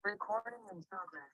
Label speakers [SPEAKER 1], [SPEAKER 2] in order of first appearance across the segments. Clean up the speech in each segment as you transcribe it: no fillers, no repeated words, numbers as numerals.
[SPEAKER 1] Recording in progress.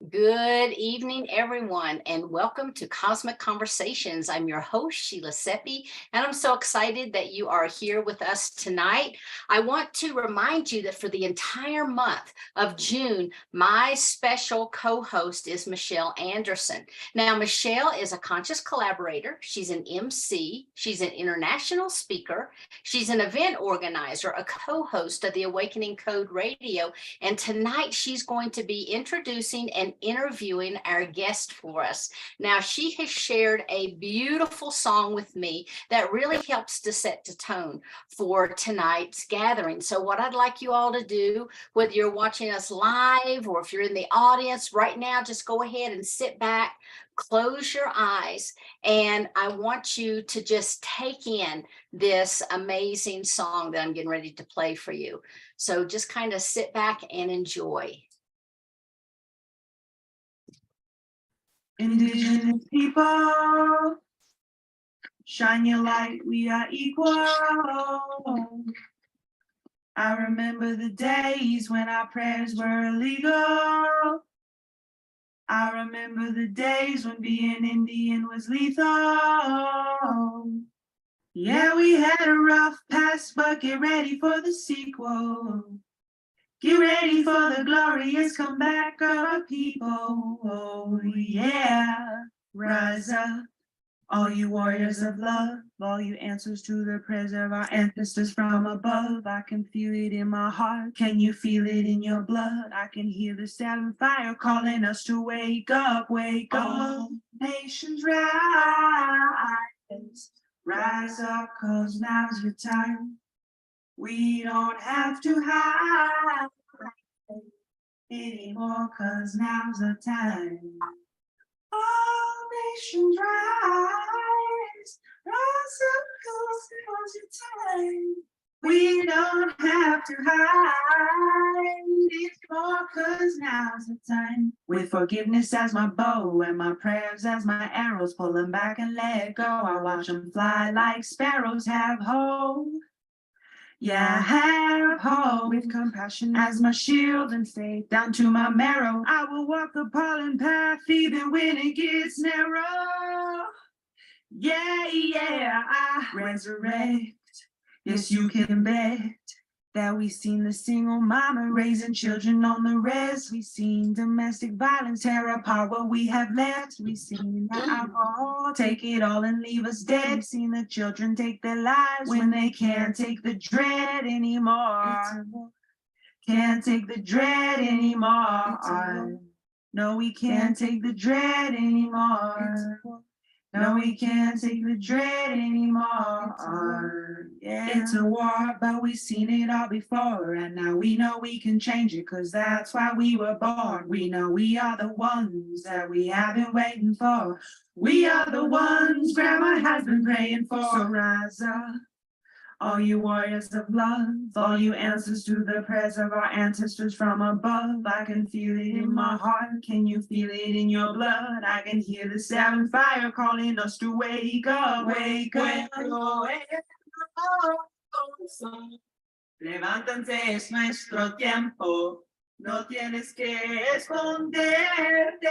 [SPEAKER 1] Good evening, everyone, and welcome to Cosmic Conversations. I'm your host, Sheila Seppi, and I'm so excited that you are here with us tonight. I want to remind you that for the entire month of June, my special co-host is Michelle Anderson. Now, Michelle is a conscious collaborator. She's an MC. She's an international speaker. She's an event organizer, a co-host of the Awakening Code Radio, and tonight she's going to be introducing and interviewing our guest for us. Now, she has shared a beautiful song with me that really helps to set the tone for tonight's gathering. So what I'd like you all to do, whether you're watching us live or if you're in the audience right now, just go ahead and sit back, close your eyes, and I want you to just take in this amazing song that I'm getting ready to play for you. So just kind of sit back and enjoy.
[SPEAKER 2] Indigenous people, shine your light, we are equal. I remember the days when our prayers were illegal. I remember the days when being Indian was lethal. Yeah, we had a rough past, but get ready for the sequel. Get ready for the glorious comeback of our people. Oh, yeah. Rise up, all you warriors of love, all you answers to the prayers of our ancestors from above. I can feel it in my heart. Can you feel it in your blood? I can hear the sound fire calling us to wake up, wake up. All nations rise. Rise up, cause now's your time. We don't have to hide anymore, cause now's the time. All nations rise, rise up, cause now's your time. We don't have to hide anymore, cause now's the time. With forgiveness as my bow and my prayers as my arrows, pull them back and let go. I watch them fly like sparrows, have hope. Yeah, have hope with compassion as my shield and faith down to my marrow. I will walk the pollen path even when it gets narrow. Yeah, I resurrect. Yes, you can bet that we seen the single mama raising children on the res. We seen domestic violence tear apart what we have left. We seen the alcohol take it all and leave us dead. We seen the children take their lives when they can't take the dread anymore. Can't take the dread anymore. No, we can't take the dread anymore. No, we can't take the dread anymore. It's a war, but we've seen it all before. And now we know we can change it, cause that's why we were born. We know we are the ones that we have been waiting for. We are the ones Grandma has been praying for. So rise up, all you warriors of love, all you answers to the prayers of our ancestors from above. I can feel it in my heart. Can you feel it in your blood? I can hear the seven fire calling us to wake up, wake up. Levántense, es nuestro tiempo. No tienes que esconderte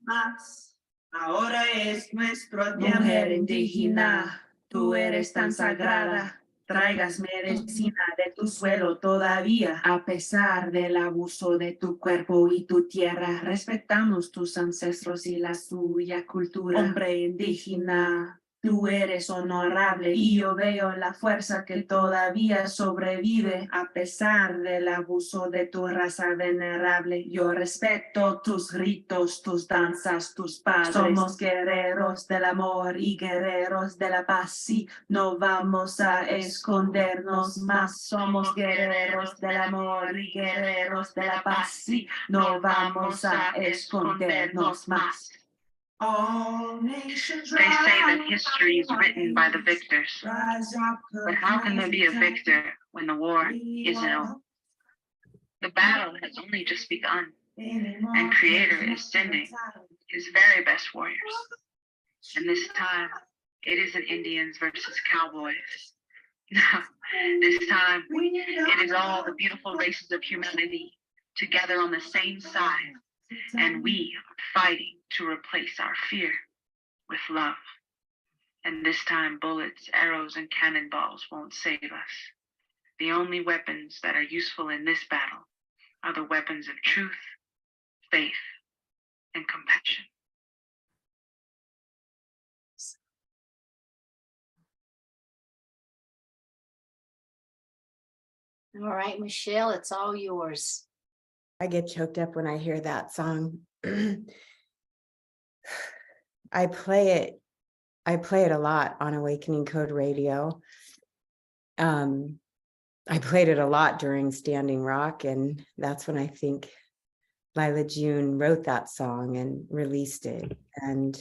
[SPEAKER 2] más. Ahora es nuestro tiempo. Mujer indígena, tú eres tan sagrada. Traigas medicina de tu suelo todavía. A pesar del abuso de tu cuerpo y tu tierra, respetamos tus ancestros y la suya cultura. Hombre indígena, tú eres honorable y yo veo la fuerza que todavía sobrevive a pesar del abuso de tu raza venerable. Yo respeto tus ritos, tus danzas, tus padres. Somos guerreros del amor y guerreros de la paz. Sí, no vamos a escondernos más. Somos guerreros del amor y guerreros de la paz. Sí, no vamos a escondernos más.
[SPEAKER 3] They say that history is written by the victors. But how can there be a victor when the war isn't over? The battle has only just begun, and Creator is sending his very best warriors. And this time, it isn't Indians versus cowboys. This time, it is all the beautiful races of humanity together on the same side, and we are fighting to replace our fear with love. And this time, bullets, arrows, and cannonballs won't save us. The only weapons that are useful in this battle are the weapons of truth, faith, and compassion.
[SPEAKER 1] All right, Michelle, it's all yours.
[SPEAKER 4] I get choked up when I hear that song. I play it a lot on Awakening Code Radio. I played it a lot during Standing Rock, and that's when I think Lila June wrote that song and released it. And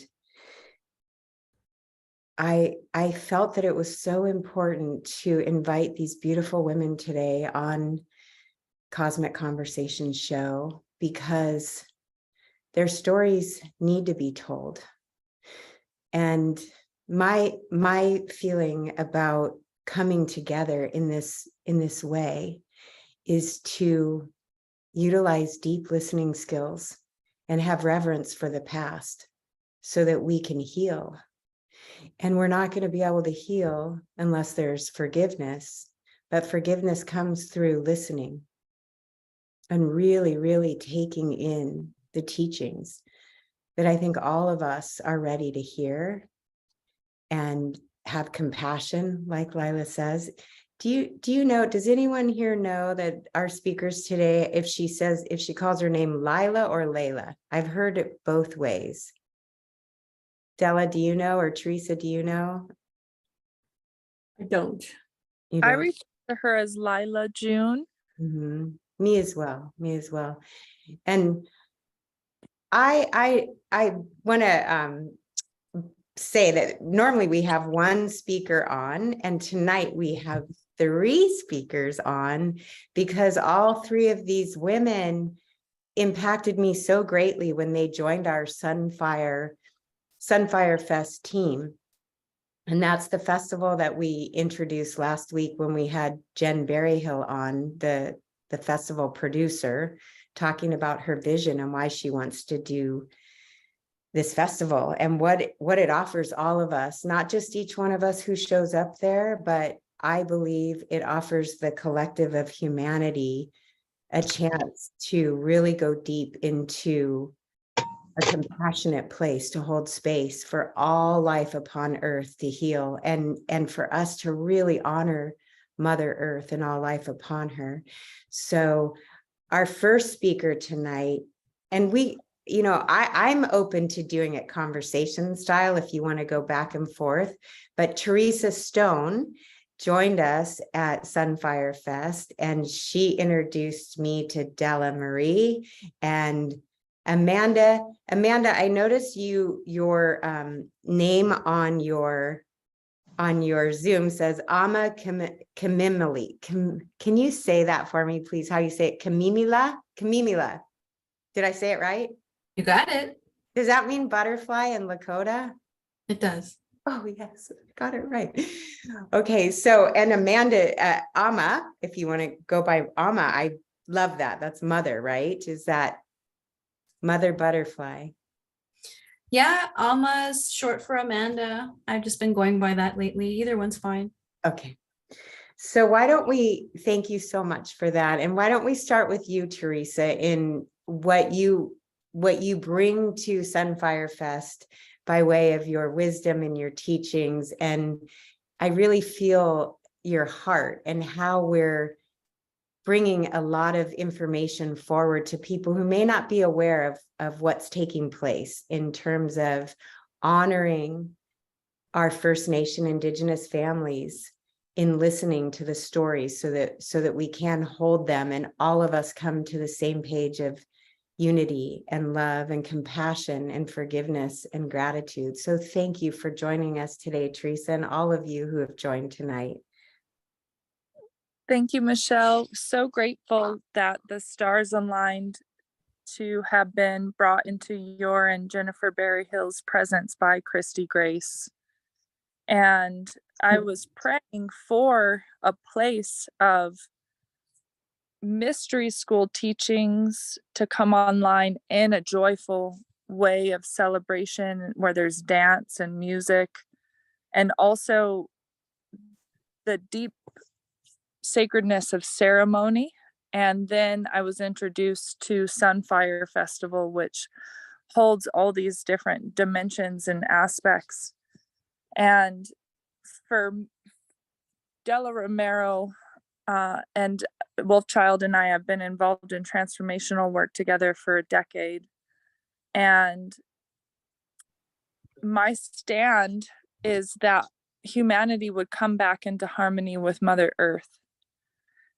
[SPEAKER 4] I felt that it was so important to invite these beautiful women today on Cosmic Conversations show, because their stories need to be told. And my feeling about coming together in this way is to utilize deep listening skills and have reverence for the past so that we can heal. And we're not going to be able to heal unless there's forgiveness, but forgiveness comes through listening and really, really taking in the teachings that I think all of us are ready to hear and have compassion, like Lila says. Do you know, does anyone here know that our speakers today, if she calls her name Lila or Layla? I've heard it both ways. Della, do you know? Or Teresa, do you know?
[SPEAKER 5] I don't.
[SPEAKER 4] You
[SPEAKER 6] I
[SPEAKER 4] don't?
[SPEAKER 6] refer to her as Lila June.
[SPEAKER 4] Mhm. Me as well. And I want to say that normally we have one speaker on, and tonight we have 3 speakers on, because all 3 of these women impacted me so greatly when they joined our Sunfire Fest team. And that's the festival that we introduced last week when we had Jen Berryhill on, the festival producer, talking about her vision and why she wants to do this festival and what it offers all of us, not just each one of us who shows up there, but I believe it offers the collective of humanity a chance to really go deep into a compassionate place, to hold space for all life upon earth to heal, and for us to really honor Mother Earth and all life upon her. So our first speaker tonight, and I'm open to doing it conversation style if you want to go back and forth, but Teresa Stone joined us at Sunfire Fest, and she introduced me to Della Marie and Amanda. I noticed your name on your Zoom says Ama Kamimili. Can you say that for me, please? How you say it? Kamimila? Did I say it right?
[SPEAKER 5] You got it.
[SPEAKER 4] Does that mean butterfly in Lakota?
[SPEAKER 5] It does.
[SPEAKER 4] Oh, yes, got it right. Okay, so, and Amanda, Ama, if you want to go by Ama, I love that. That's mother, right? Is that mother butterfly?
[SPEAKER 5] Yeah, Alma's short for Amanda. I've just been going by that lately. Either one's fine.
[SPEAKER 4] Okay. So why don't we, thank you so much for that. And why don't we start with you, Teresa, in what you bring to Sunfire Fest by way of your wisdom and your teachings. And I really feel your heart and how we're bringing a lot of information forward to people who may not be aware of what's taking place in terms of honoring our First Nation Indigenous families in listening to the stories so that we can hold them and all of us come to the same page of unity and love and compassion and forgiveness and gratitude. So thank you for joining us today, Teresa, and all of you who have joined tonight.
[SPEAKER 6] Thank you, Michelle. So grateful that the stars aligned to have been brought into your and Jennifer Berryhill's presence by Christy Grace. And I was praying for a place of mystery school teachings to come online in a joyful way of celebration where there's dance and music, and also the deep sacredness of ceremony. And then I was introduced to Sunfire Festival, which holds all these different dimensions and aspects. And for Della Romero and Wolfchild and I have been involved in transformational work together for a decade. And my stand is that humanity would come back into harmony with Mother Earth,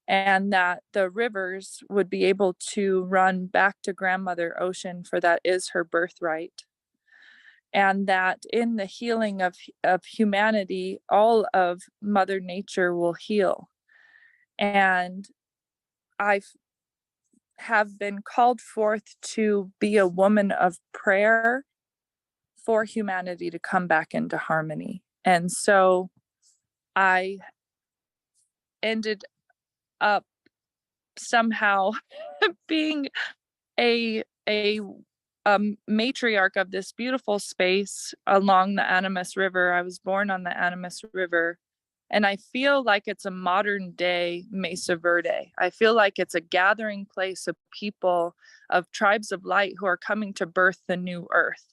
[SPEAKER 6] and that the rivers would be able to run back to Grandmother Ocean, for that is her birthright. And that in the healing of humanity, all of Mother Nature will heal. And I have been called forth to be a woman of prayer for humanity to come back into harmony. And so I ended up somehow being a matriarch of this beautiful space along the Animas River. I was born on the Animas River, and I feel like it's a modern day Mesa Verde. I feel like it's a gathering place of people, of tribes of light who are coming to birth the new earth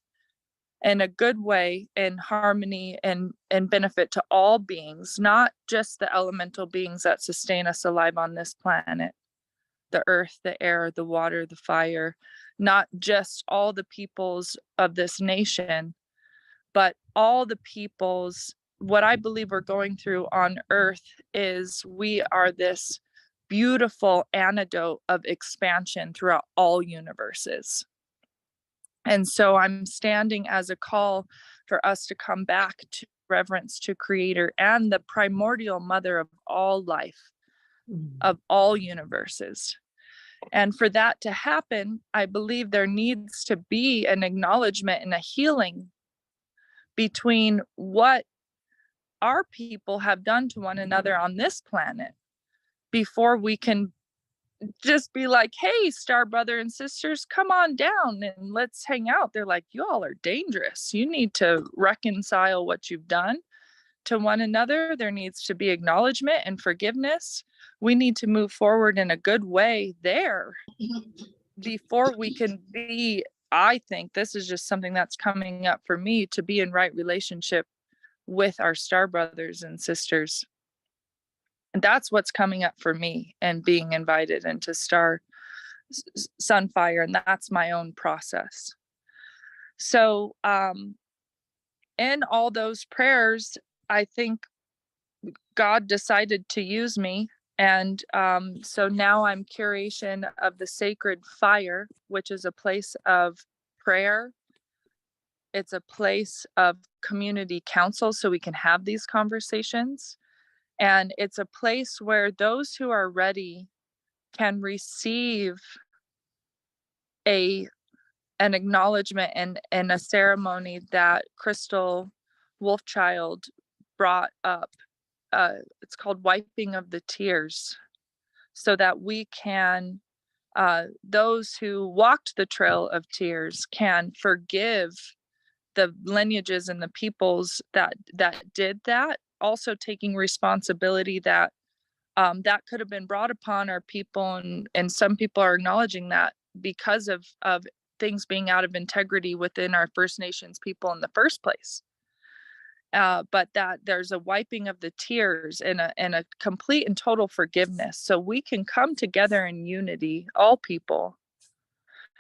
[SPEAKER 6] in a good way, in harmony and benefit to all beings, not just the elemental beings that sustain us alive on this planet, the earth, the air, the water, the fire, not just all the peoples of this nation, but all the peoples. What I believe we're going through on earth is we are this beautiful antidote of expansion throughout all universes. And so I'm standing as a call for us to come back to reverence to Creator and the primordial mother of all life, of all universes. And for that to happen, I believe there needs to be an acknowledgement and a healing between what our people have done to one another on this planet before we can just be like, hey, star brother and sisters, come on down and let's hang out. They're like, you all are dangerous. You need to reconcile what you've done to one another. There needs to be acknowledgement and forgiveness. We need to move forward in a good way there before we can be, I think this is just something that's coming up for me, to be in right relationship with our star brothers and sisters. And that's what's coming up for me, and being invited into Sunfire, and that's my own process. So in all those prayers, I think God decided to use me. And so now I'm curation of the Sacred Fire, which is a place of prayer. It's a place of community council, so we can have these conversations. And it's a place where those who are ready can receive an acknowledgement and a ceremony that Crystal Wolfchild brought up. It's called wiping of the tears, so that we can, those who walked the trail of tears can forgive the lineages and the peoples that did that, also taking responsibility that that could have been brought upon our people, and some people are acknowledging that because of things being out of integrity within our First Nations people in the first place. But that there's a wiping of the tears and a complete and total forgiveness, so we can come together in unity, all people,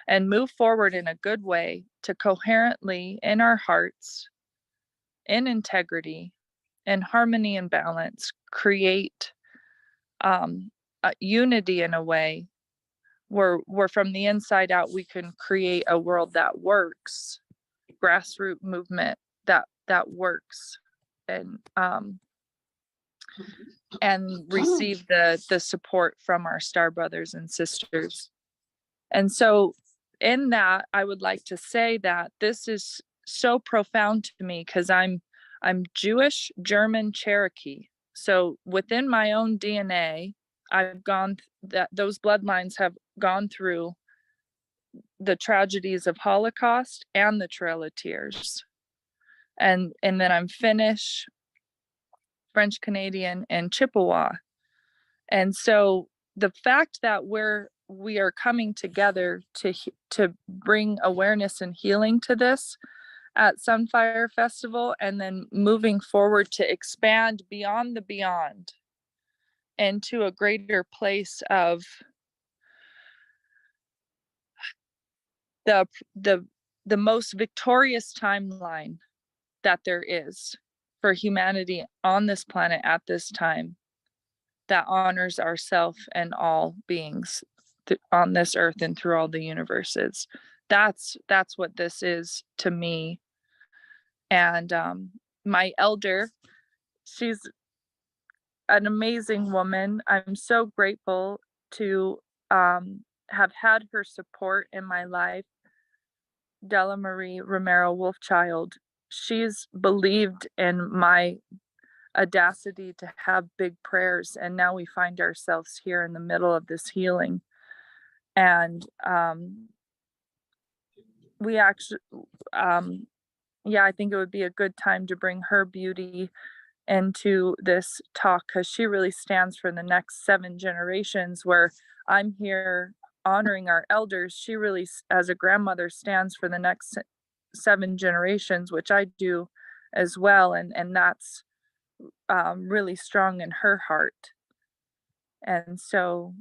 [SPEAKER 6] and move forward in a good way to coherently in our hearts, in integrity, in harmony and balance, create unity in a way where from the inside out we can create a world that works, grassroots movement that works, and receive the support from our star brothers and sisters. And so in that, I would like to say that this is so profound to me, because I'm I'm Jewish, German, Cherokee. So within my own DNA, I've gone that those bloodlines have gone through the tragedies of Holocaust and the Trail of Tears. And then I'm Finnish, French Canadian, and Chippewa. And so the fact that we are coming together to bring awareness and healing to this at Sunfire Festival, and then moving forward to expand beyond the beyond into a greater place of the most victorious timeline that there is for humanity on this planet at this time, that honors ourself and all beings on this earth and through all the universes. That's what this is to me. And my elder, she's an amazing woman. I'm so grateful to have had her support in my life. Della Marie Romero Wolfchild. She's believed in my audacity to have big prayers, and now we find ourselves here in the middle of this healing. And we actually, yeah, I think it would be a good time to bring her beauty into this talk, because she really stands for the next 7 generations, where I'm here honoring our elders. She really, as a grandmother, stands for the next 7 generations, which I do as well. And that's really strong in her heart. And so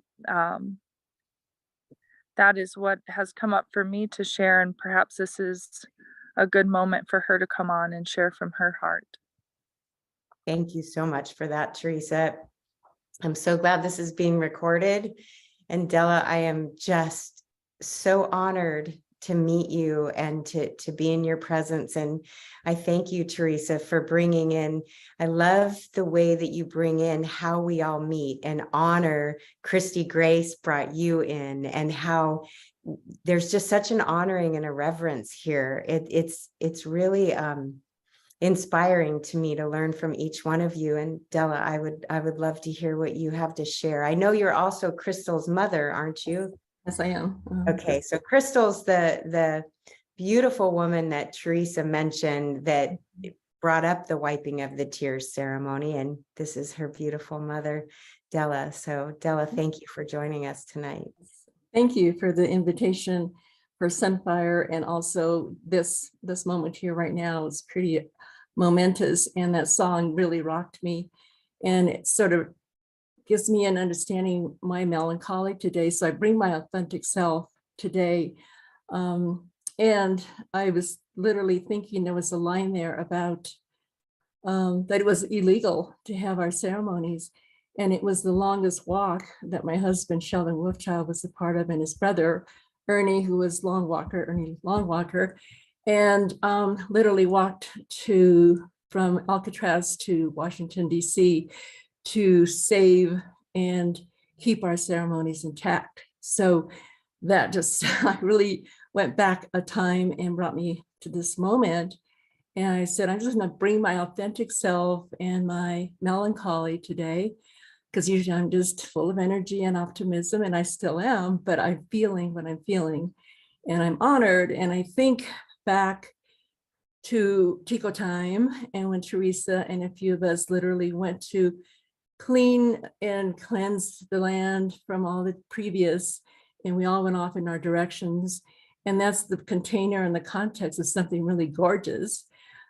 [SPEAKER 6] that is what has come up for me to share. And perhaps this is a good moment for her to come on and share from her heart.
[SPEAKER 4] Thank you so much for that, Teresa. I'm so glad this is being recorded. And Della, I am just so honored to meet you and to be in your presence. And I thank you, Teresa, for bringing in, I love the way that you bring in how we all meet and honor. Christy Grace brought you in, and how there's just such an honoring and a reverence here. It's really inspiring to me to learn from each one of you. And Della, I would love to hear what you have to share. I know you're also Crystal's mother, aren't you?
[SPEAKER 7] Yes, I am.
[SPEAKER 4] Okay, so Crystal's the beautiful woman that Teresa mentioned that brought up the wiping of the tears ceremony, and this is her beautiful mother, Della. So Della, thank you for joining us tonight.
[SPEAKER 7] Thank you for the invitation for Sunfire, and also this moment here right now is pretty momentous, and that song really rocked me, and it sort of gives me an understanding my melancholy today. So I bring my authentic self today. And I was literally thinking there was a line there about that it was illegal to have our ceremonies. And it was the longest walk that my husband, Sheldon Wolfchild, was a part of, and his brother, Ernie, who was Ernie Longwalker, and literally walked from Alcatraz to Washington, DC, to save and keep our ceremonies intact. So that just, I really went back a time and brought me to this moment. And I said, I'm just gonna bring my authentic self and my melancholy today, because usually I'm just full of energy and optimism, and I still am, but I'm feeling what I'm feeling, and I'm honored. And I think back to Tico time, and when Teresa and a few of us literally went to clean and cleanse the land from all the previous, and we all went off in our directions. And that's the container and the context of something really gorgeous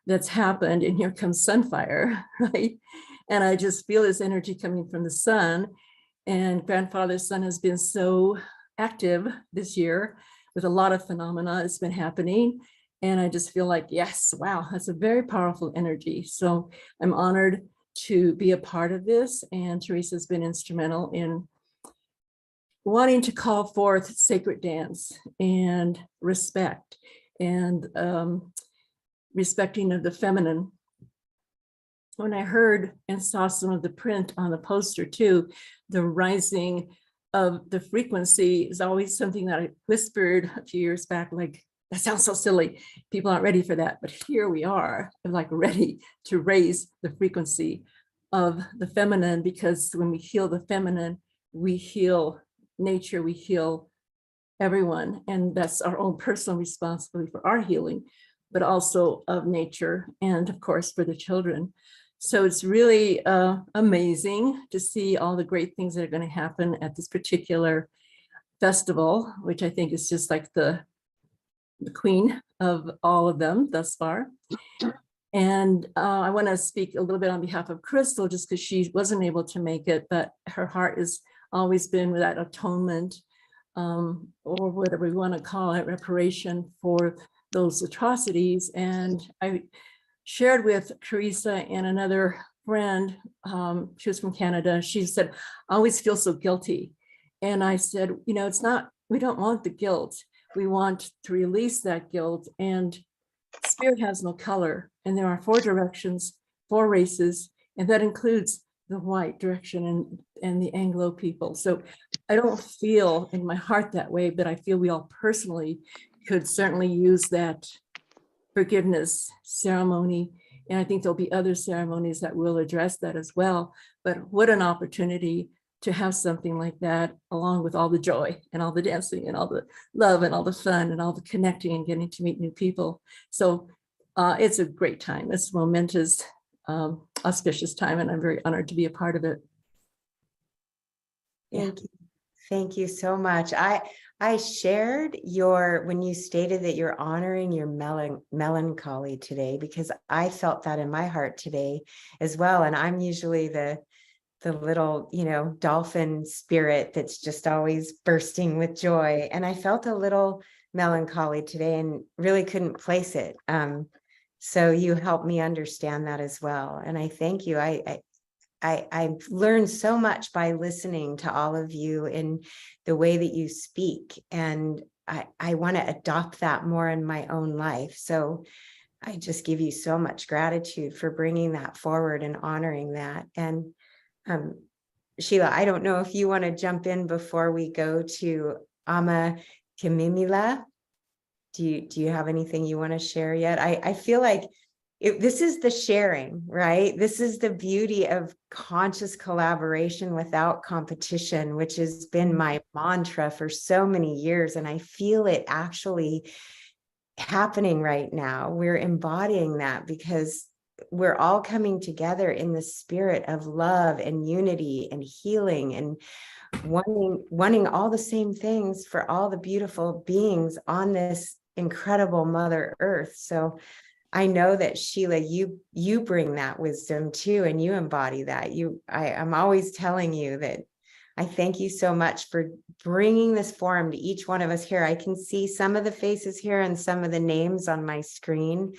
[SPEAKER 7] that's happened. And here comes Sunfire, right? And I just feel this energy coming from the sun. And grandfather's sun has been so active this year with a lot of phenomena that's been happening. And I just feel like, yes, wow, that's a very powerful energy. So I'm honored to be a part of this. And Teresa's been instrumental in wanting to call forth sacred dance and respect, and respecting of the feminine. When I heard and saw some of the print on the poster too, the rising of the frequency is always something that I whispered a few years back, like, that sounds so silly. People aren't ready for that, but here we are, like ready to raise the frequency of the feminine, because when we heal the feminine, we heal nature, we heal everyone. And that's our own personal responsibility for our healing, but also of nature and of course for the children. So it's really amazing to see all the great things that are going to happen at this particular festival, which I think is just like the queen of all of them thus far. And I want to speak a little bit on behalf of Crystal, just because she wasn't able to make it, but her heart has always been with that atonement, or whatever we want to call it, reparation for those atrocities. And I shared with Teresa and another friend, she was from Canada. She said, I always feel so guilty. And I said, you know, it's not, we don't want the guilt. We want to release that guilt. And spirit has no color. And there are 4 directions, 4 races, and that includes the white direction and the Anglo people. So I don't feel in my heart that way, but I feel we all personally could certainly use that forgiveness ceremony. And I think there'll be other ceremonies that will address that as well. But what an opportunity to have something like that, along with all the joy and all the dancing and all the love and all the fun and all the connecting and getting to meet new people. So it's a great time. It's a momentous, auspicious time, and I'm very honored to be a part of it.
[SPEAKER 4] Thank you. Thank you so much. I shared when you stated that you're honoring your melancholy today, because I felt that in my heart today as well. And I'm usually the little, dolphin spirit that's just always bursting with joy. And I felt a little melancholy today and really couldn't place it. So you helped me understand that as well. And I thank you. I've learned so much by listening to all of you in the way that you speak. And I want to adopt that more in my own life. So I just give you so much gratitude for bringing that forward and honoring that. And Sheila, I don't know if you want to jump in before we go to Ama Kimimila. Do you have anything you want to share yet? I feel like this is the sharing, right? This is the beauty of conscious collaboration without competition, which has been my mantra for so many years. And I feel it actually happening right now. We're embodying that because we're all coming together in the spirit of love and unity and healing and wanting all the same things for all the beautiful beings on this incredible Mother Earth. So I know that Sheila, you bring that wisdom too, and you embody that. I'm always telling you that I thank you so much for bringing this forum to each one of us here. I can see some of the faces here and some of the names on my screen.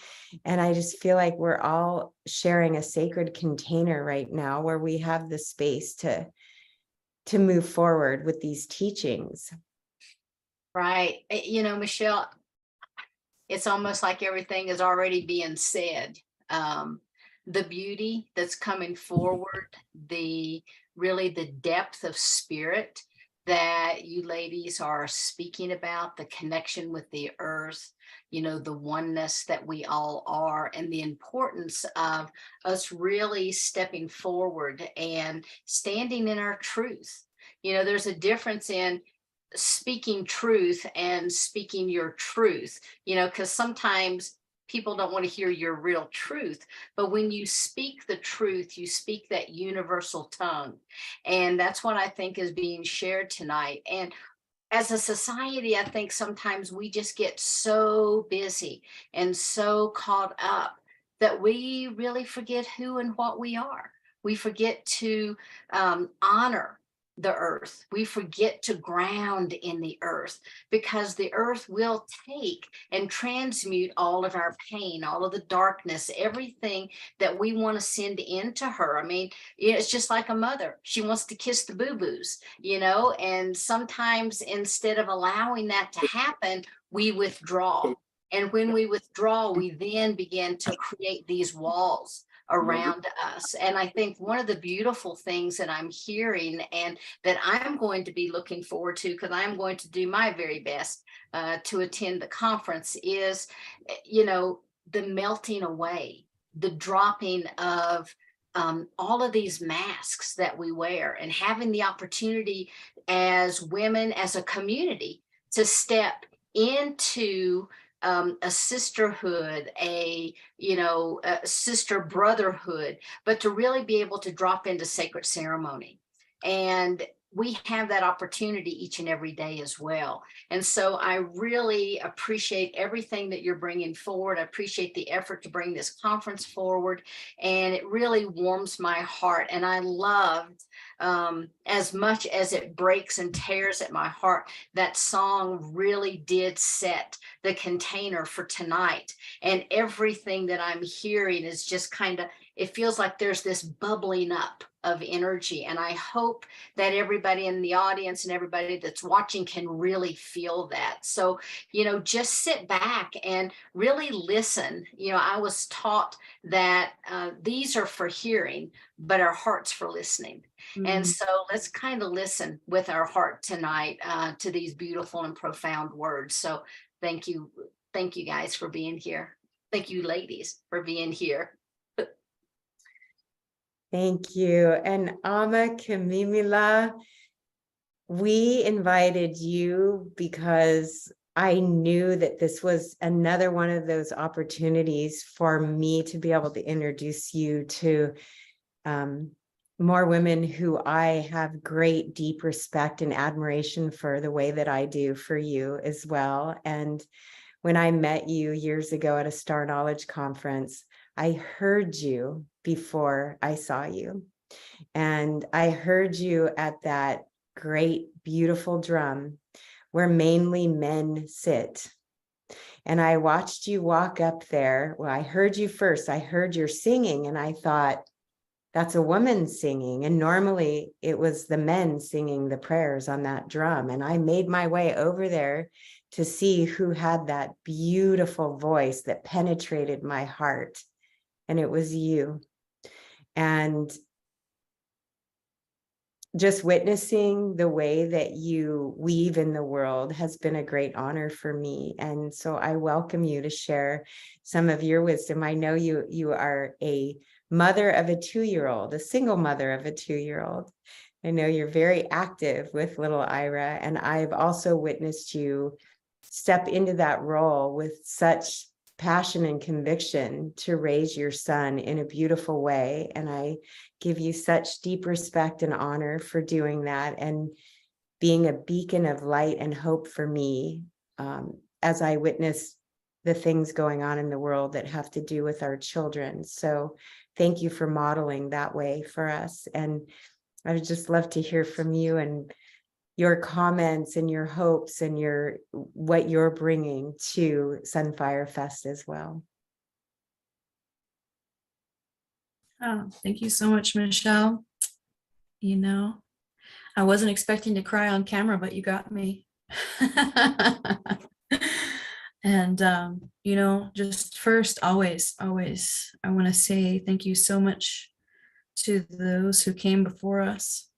[SPEAKER 4] And I just feel like we're all sharing a sacred container right now where we have the space to move forward with these teachings.
[SPEAKER 1] Right. Michelle, it's almost like everything is already being said. The beauty that's coming forward, really the depth of spirit that you ladies are speaking about, the connection with the earth, the oneness that we all are, and the importance of us really stepping forward and standing in our truth. There's a difference in speaking truth and speaking your truth, because sometimes people don't want to hear your real truth. But when you speak the truth, you speak that universal tongue. And that's what I think is being shared tonight. And as a society, I think sometimes we just get so busy and so caught up that we really forget who and what we are. We forget to honor the earth. We forget to ground in the earth, because the earth will take and transmute all of our pain, all of the darkness, everything that we want to send into her. I mean, it's just like a mother. She wants to kiss the boo-boos, and sometimes instead of allowing that to happen, we withdraw. And when we withdraw, we then begin to create these walls around us. And I think one of the beautiful things that I'm hearing and that I'm going to be looking forward to, because I'm going to do my very best to attend the conference, is, the melting away, the dropping of all of these masks that we wear, and having the opportunity as women, as a community, to step into a sisterhood, a sister brotherhood, but to really be able to drop into sacred ceremony. And we have that opportunity each and every day as well. And so I really appreciate everything that you're bringing forward. I appreciate the effort to bring this conference forward, and it really warms my heart. And I loved, as much as it breaks and tears at my heart, that song really did set the container for tonight. And everything that I'm hearing is just kind of, it feels like there's this bubbling up of energy. And I hope that everybody in the audience and everybody that's watching can really feel that. So, just sit back and really listen. I was taught that these are for hearing, but our hearts for listening. And so let's kind of listen with our heart tonight to these beautiful and profound words. So thank you. Thank you guys for being here. Thank you, ladies, for being here.
[SPEAKER 4] Thank you. And Ama Kimimila, we invited you because I knew that this was another one of those opportunities for me to be able to introduce you to more women who I have great, deep respect and admiration for, the way that I do for you as well. And when I met you years ago at a Star Knowledge conference, I heard you before I saw you. And I heard you at that great, beautiful drum where mainly men sit. And I watched you walk up there. Well, I heard you first. I heard your singing, and I thought, that's a woman singing. And normally it was the men singing the prayers on that drum. And I made my way over there to see who had that beautiful voice that penetrated my heart. And it was you. And just witnessing the way that you weave in the world has been a great honor for me. And so I welcome you to share some of your wisdom. I know you are a mother of a 2-year-old, a single mother of a 2-year-old. I know you're very active with little Ira, and I've also witnessed you step into that role with such passion and conviction to raise your son in a beautiful way. And I give you such deep respect and honor for doing that and being a beacon of light and hope for me as I witness the things going on in the world that have to do with our children. So thank you for modeling that way for us. And I would just love to hear from you and your comments and your hopes and what you're bringing to Sunfire Fest as well.
[SPEAKER 5] Oh, thank you so much, Michelle. I wasn't expecting to cry on camera, but you got me. And, just first, always, I want to say thank you so much to those who came before us.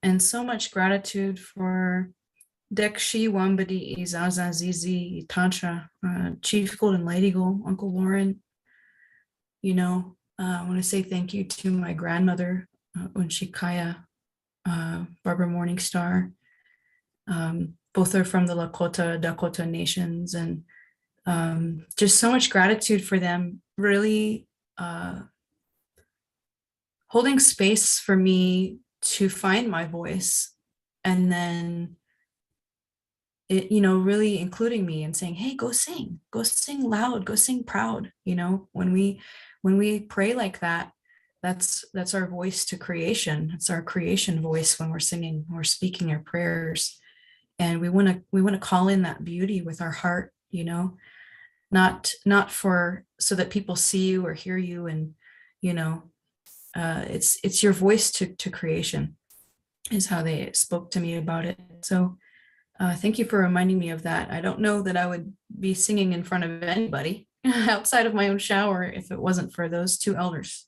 [SPEAKER 5] And so much gratitude for Dekshi Wambadi Izaza Zizi Tantra, Chief Golden Lady Eagle, Uncle Warren. I want to say thank you to my grandmother, Unshikaya, Barbara Morningstar. Both are from the Lakota, Dakota nations, and just so much gratitude for them really holding space for me to find my voice, and then really including me and saying, hey, go sing loud, go sing proud. When we pray like that, that's our voice to creation. It's our creation voice when we're singing, we're speaking our prayers. And we want to call in that beauty with our heart, not for so that people see you or hear you. And, it's your voice to creation is how they spoke to me about it. So thank you for reminding me of that. I don't know that I would be singing in front of anybody, outside of my own shower if it wasn't for those two elders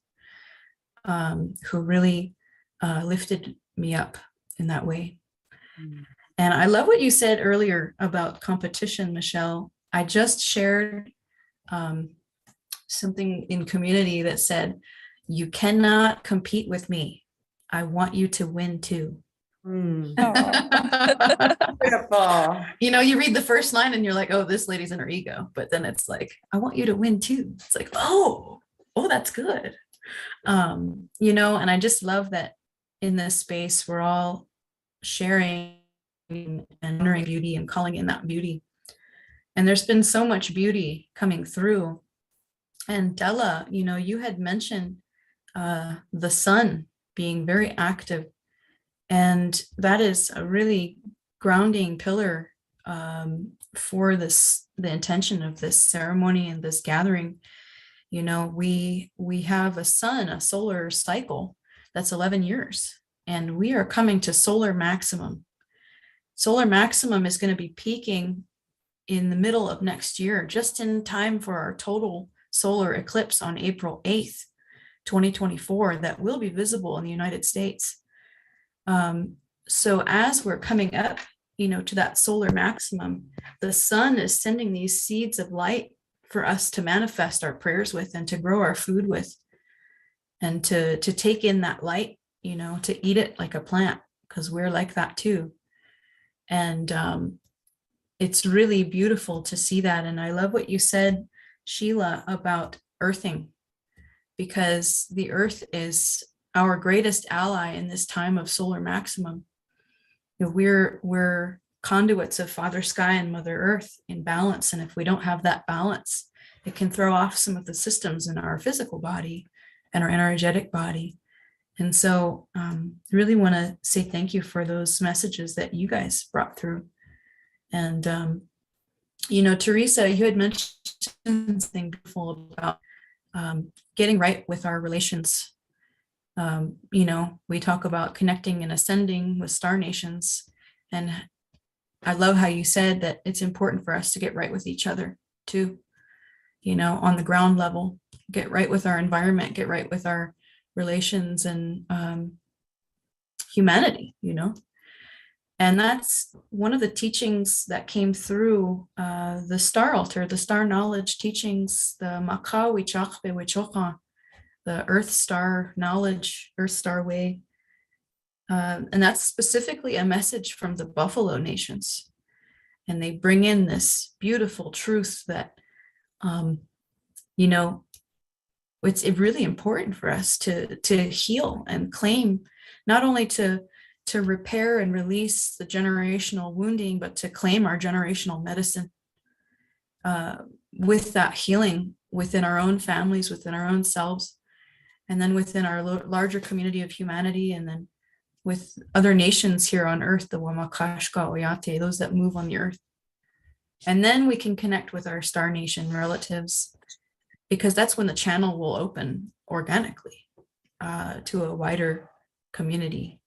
[SPEAKER 5] who really lifted me up in that way. And I love what you said earlier about competition, Michelle. I just shared something in community that said, you cannot compete with me. I want you to win too.
[SPEAKER 4] Beautiful.
[SPEAKER 5] You know, you read the first line and you're like, oh, this lady's in her ego. But then it's like, I want you to win too. It's like, oh, that's good. You know, and I just love that in this space, we're all sharing and honoring beauty and calling in that beauty. And there's been so much beauty coming through. And Della, you know, you had mentioned the sun being very active. And that is a really grounding pillar for this, the intention of this ceremony and this gathering. You know, we have a sun, a solar cycle that's 11 years, and we are coming to solar maximum. Solar maximum is going to be peaking in the middle of next year, just in time for our total solar eclipse on April 8th, 2024, that will be visible in the United States. So as we're coming up, you know, to that solar maximum, the sun is sending these seeds of light for us to manifest our prayers with and to grow our food with, and to take in that light, you know, to eat it like a plant, because we're like that too. And it's really beautiful to see that. And I love what you said, Sheila, about earthing, because the earth is our greatest ally in this time of solar maximum. You know, we're conduits of Father Sky and Mother Earth in balance. And if we don't have that balance, it can throw off some of the systems in our physical body and our energetic body. And so really want to say thank you for those messages that you guys brought through. And, you know, Teresa, you had mentioned something beautiful about getting right with our relations. You know, we talk about connecting and ascending with star nations. And I love how you said that it's important for us to get right with each other too, you know, on the ground level, get right with our environment, get right with our relations and humanity, you know. And that's one of the teachings that came through the star altar, the star knowledge teachings, the Makawi Chakbe Wichoka, the earth star knowledge, earth star way. And that's specifically a message from the Buffalo Nations. And they bring in this beautiful truth that, you know, it's really important for us to heal and claim, not only to repair and release the generational wounding, but to claim our generational medicine with that healing within our own families, within our own selves, and then within our larger community of humanity, and then with other nations here on earth, the Wamakashka Oyate, those that move on the earth. And then we can connect with our star nation relatives, because that's when the channel will open organically to a wider community.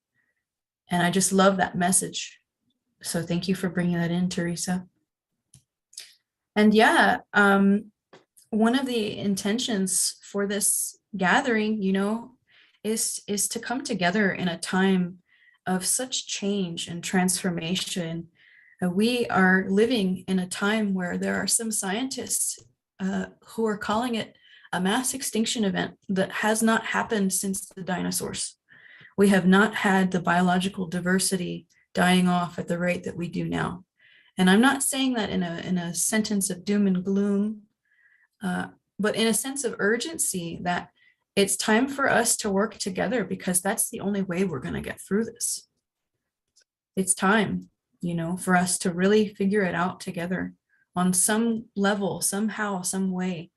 [SPEAKER 5] And I just love that message. So thank you for bringing that in, Teresa. And yeah, one of the intentions for this gathering, you know, is to come together in a time of such change and transformation. We are living in a time where there are some scientists who are calling it a mass extinction event that has not happened since the dinosaurs. We have not had the biological diversity dying off at the rate that we do now. And I'm not saying that in a sentence of doom and gloom, but in a sense of urgency, that it's time for us to work together, because that's the only way we're going to get through this. It's time, you know, for us to really figure it out together on some level, somehow, some way,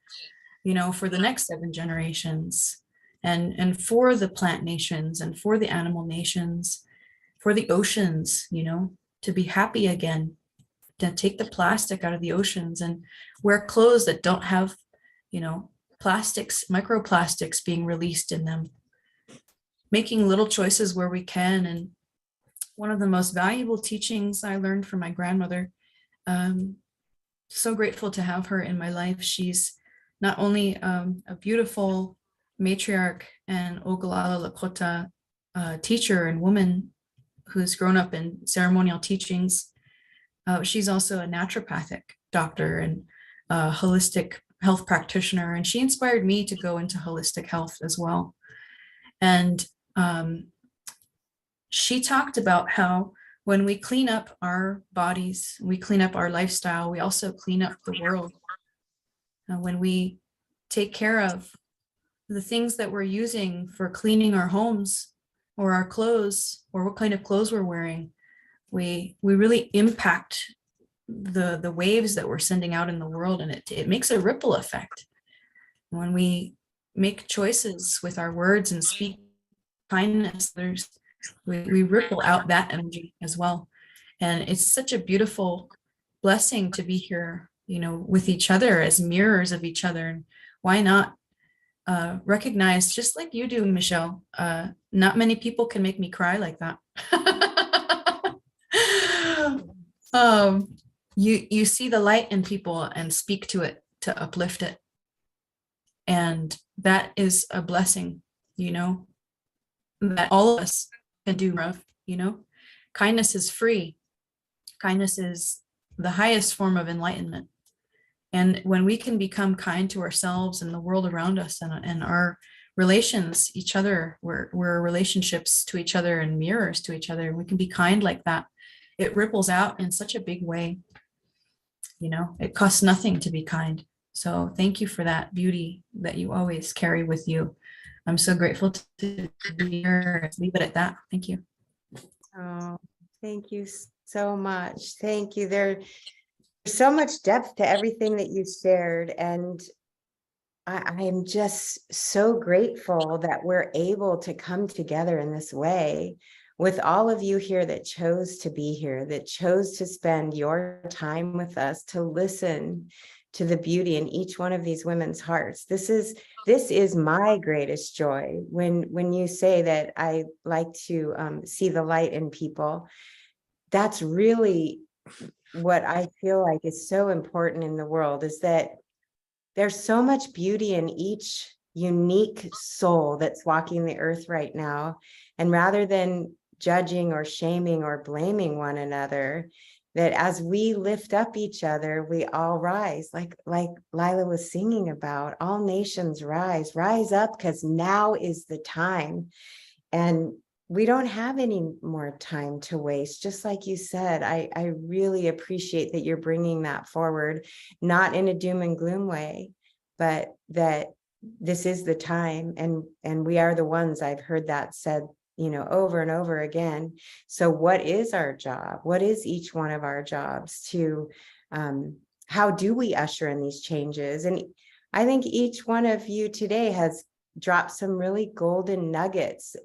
[SPEAKER 5] you know, for the next 7 generations. And for the plant nations, and for the animal nations, for the oceans, you know, to be happy again, to take the plastic out of the oceans and wear clothes that don't have, you know, plastics, microplastics being released in them, making little choices where we can. And one of the most valuable teachings I learned from my grandmother, so grateful to have her in my life. She's not only a beautiful matriarch and Oglala Lakota teacher and woman who's grown up in ceremonial teachings, she's also a naturopathic doctor and a holistic health practitioner. And she inspired me to go into holistic health as well. And she talked about how when we clean up our bodies, we clean up our lifestyle, we also clean up the world. When we take care of the things that we're using for cleaning our homes or our clothes, or what kind of clothes we're wearing, we really impact the waves that we're sending out in the world, and it makes a ripple effect. When we make choices with our words and speak kindness, we ripple out that energy as well. And it's such a beautiful blessing to be here, with each other as mirrors of each other. And why not recognize, just like you do, Michelle, not many people can make me cry like that. You see the light in people and speak to it to uplift it. And that is a blessing, that all of us can do more of, Kindness is free. Kindness is the highest form of enlightenment. And when we can become kind to ourselves and the world around us and our relations, each other, we're relationships to each other and mirrors to each other. We can be kind like that. It ripples out in such a big way. It costs nothing to be kind. So thank you for that beauty that you always carry with you. I'm so grateful to be here. Leave it at that. Thank you.
[SPEAKER 4] Oh, thank you so much. Thank you. There's so much depth to everything that you shared. And I am just so grateful that we're able to come together in this way with all of you here that chose to be here, that chose to spend your time with us, to listen to the beauty in each one of these women's hearts. This is my greatest joy when you say that I like to see the light in people. That's really what I feel like is so important in the world, is that there's so much beauty in each unique soul that's walking the earth right now. And rather than judging or shaming or blaming one another, that as we lift up each other, we all rise, like Lila was singing about, all nations rise up, because now is the time. And we don't have any more time to waste. Just like you said, I really appreciate that you're bringing that forward, not in a doom and gloom way, but that this is the time, and we are the ones. I've heard that said, over and over again. So what is our job? What is each one of our jobs to, how do we usher in these changes? And I think each one of you today has dropped some really golden nuggets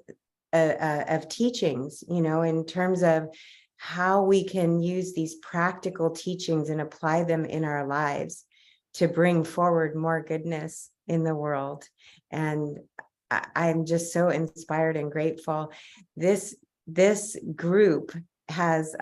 [SPEAKER 4] of teachings, in terms of how we can use these practical teachings and apply them in our lives to bring forward more goodness in the world. And I'm just so inspired and grateful. This group has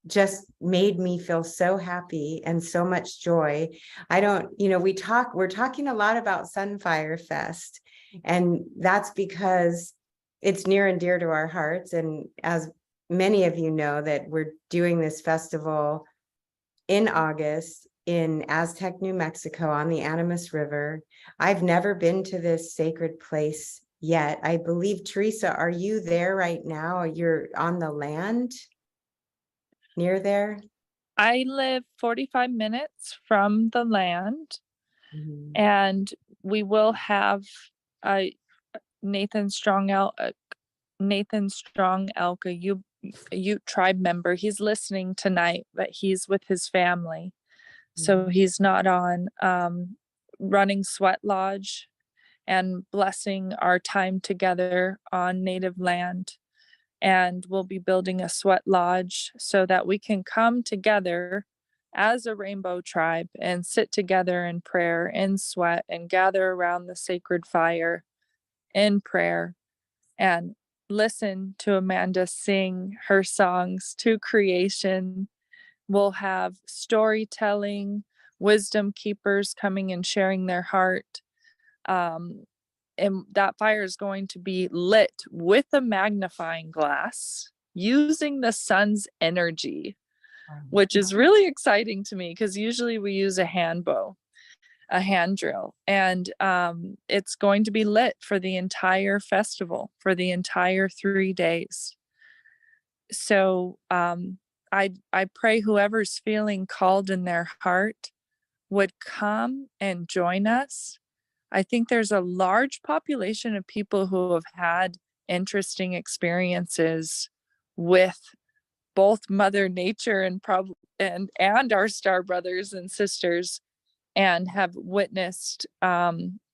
[SPEAKER 4] just made me feel so happy and so much joy. We're talking a lot about Sunfire Fest, and that's because it's near and dear to our hearts. And as many of you know, that we're doing this festival in August in Aztec, New Mexico, on the Animas River. I've never been to this sacred place yet. I believe, Teresa, are you there right now? You're on the land near there?
[SPEAKER 6] I live 45 minutes from the land, and we will have Nathan Strong Elk, a Ute tribe member. He's listening tonight, but he's with his family. So he's not on, running Sweat Lodge and blessing our time together on Native land. And we'll be building a sweat lodge so that we can come together as a rainbow tribe and sit together in prayer, in sweat, and gather around the sacred fire in prayer and listen to Amanda sing her songs to creation. We'll have storytelling. wisdom keepers coming and sharing their heart. And that fire is going to be lit with a magnifying glass using the sun's energy, which is really exciting to me because usually we use a hand bow, a hand drill, and it's going to be lit for the entire festival, for the entire 3 days. So I pray whoever's feeling called in their heart would come and join us. I think there's a large population of people who have had interesting experiences with both Mother Nature and our star brothers and sisters, and have witnessed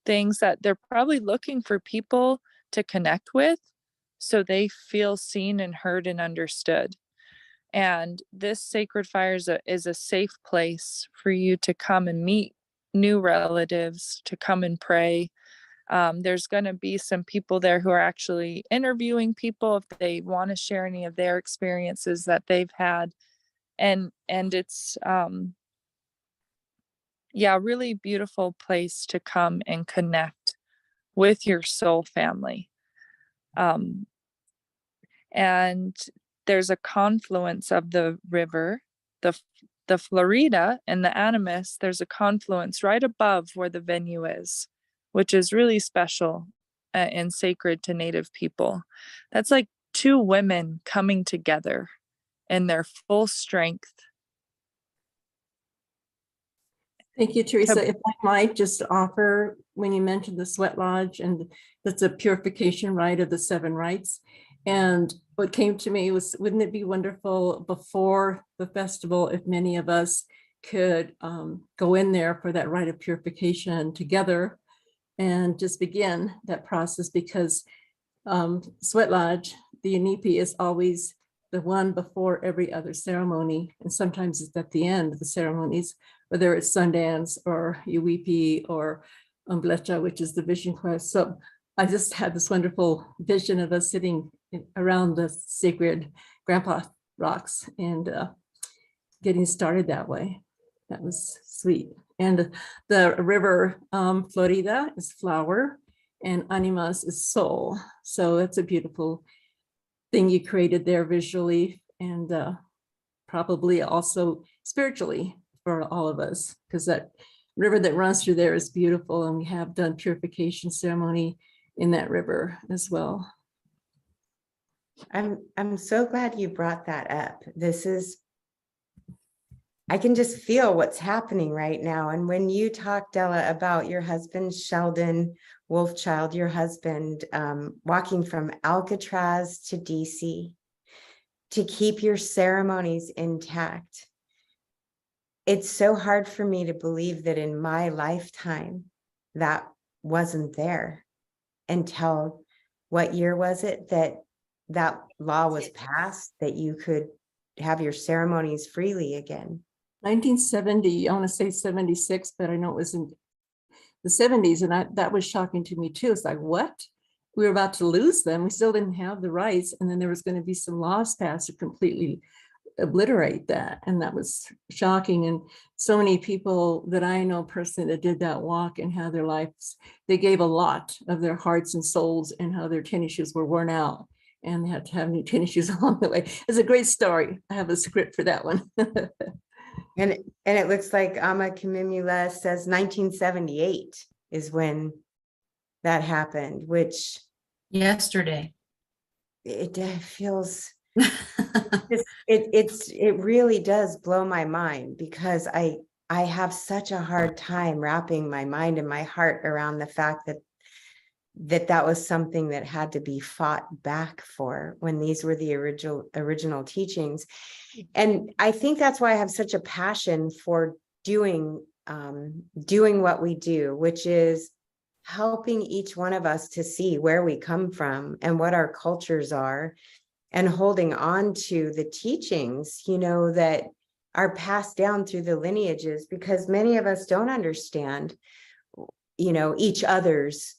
[SPEAKER 6] things that they're probably looking for people to connect with, so they feel seen and heard and understood. And this sacred fire is a safe place for you to come and meet new relatives, to come and pray. There's going to be some people there who are actually interviewing people if they want to share any of their experiences that they've had. And it's really beautiful place to come and connect with your soul family. And there's a confluence of the river, the Florida and the Animus. There's a confluence right above where the venue is, which is really special and sacred to Native people. That's like two women coming together in their full strength.
[SPEAKER 7] Thank you, Teresa. If I might just offer, when you mentioned the sweat lodge, and that's a purification rite of the 7 rites. And what came to me was, wouldn't it be wonderful before the festival if many of us could go in there for that rite of purification together and just begin that process? Because sweat lodge, the Inipi, is always the one before every other ceremony. And sometimes it's at the end of the ceremonies, whether it's Sundance or Iwipi or Umblecha, which is the Vision Quest. So I just had this wonderful vision of us sitting around the sacred grandpa rocks and getting started that way. That was sweet. And the river Florida is flower and Animas is soul. So that's a beautiful thing you created there visually, and probably also spiritually for all of us, because that river that runs through there is beautiful, and we have done purification ceremony in that river as well.
[SPEAKER 4] I'm so glad you brought that up. I can just feel what's happening right now. And when you talk, Della, about your husband, Sheldon Wolfchild, your husband, walking from Alcatraz to DC to keep your ceremonies intact, it's so hard for me to believe that in my lifetime that wasn't there until, what year was it that law was passed that you could have your ceremonies freely again?
[SPEAKER 7] 1970, I want to say 76, but I know it was in the 70s, and that was shocking to me too. It's like, what? We were about to lose them. We still didn't have the rights, and then there was going to be some laws passed to completely obliterate that, and that was shocking. And so many people that I know personally that did that walk and how their lives, they gave a lot of their hearts and souls, and how their tennis shoes were worn out and they had to have new tennis shoes along the way. It's a great story. I have a script for that one.
[SPEAKER 4] And it looks like Ama Kimimula says 1978 is when that happened, which
[SPEAKER 5] Yesterday.
[SPEAKER 4] it feels it really does blow my mind, because I have such a hard time wrapping my mind and my heart around the fact that was something that had to be fought back for when these were the original teachings. And I think that's why I have such a passion for doing what we do, which is helping each one of us to see where we come from and what our cultures are, and holding on to the teachings, that are passed down through the lineages, because many of us don't understand, each other's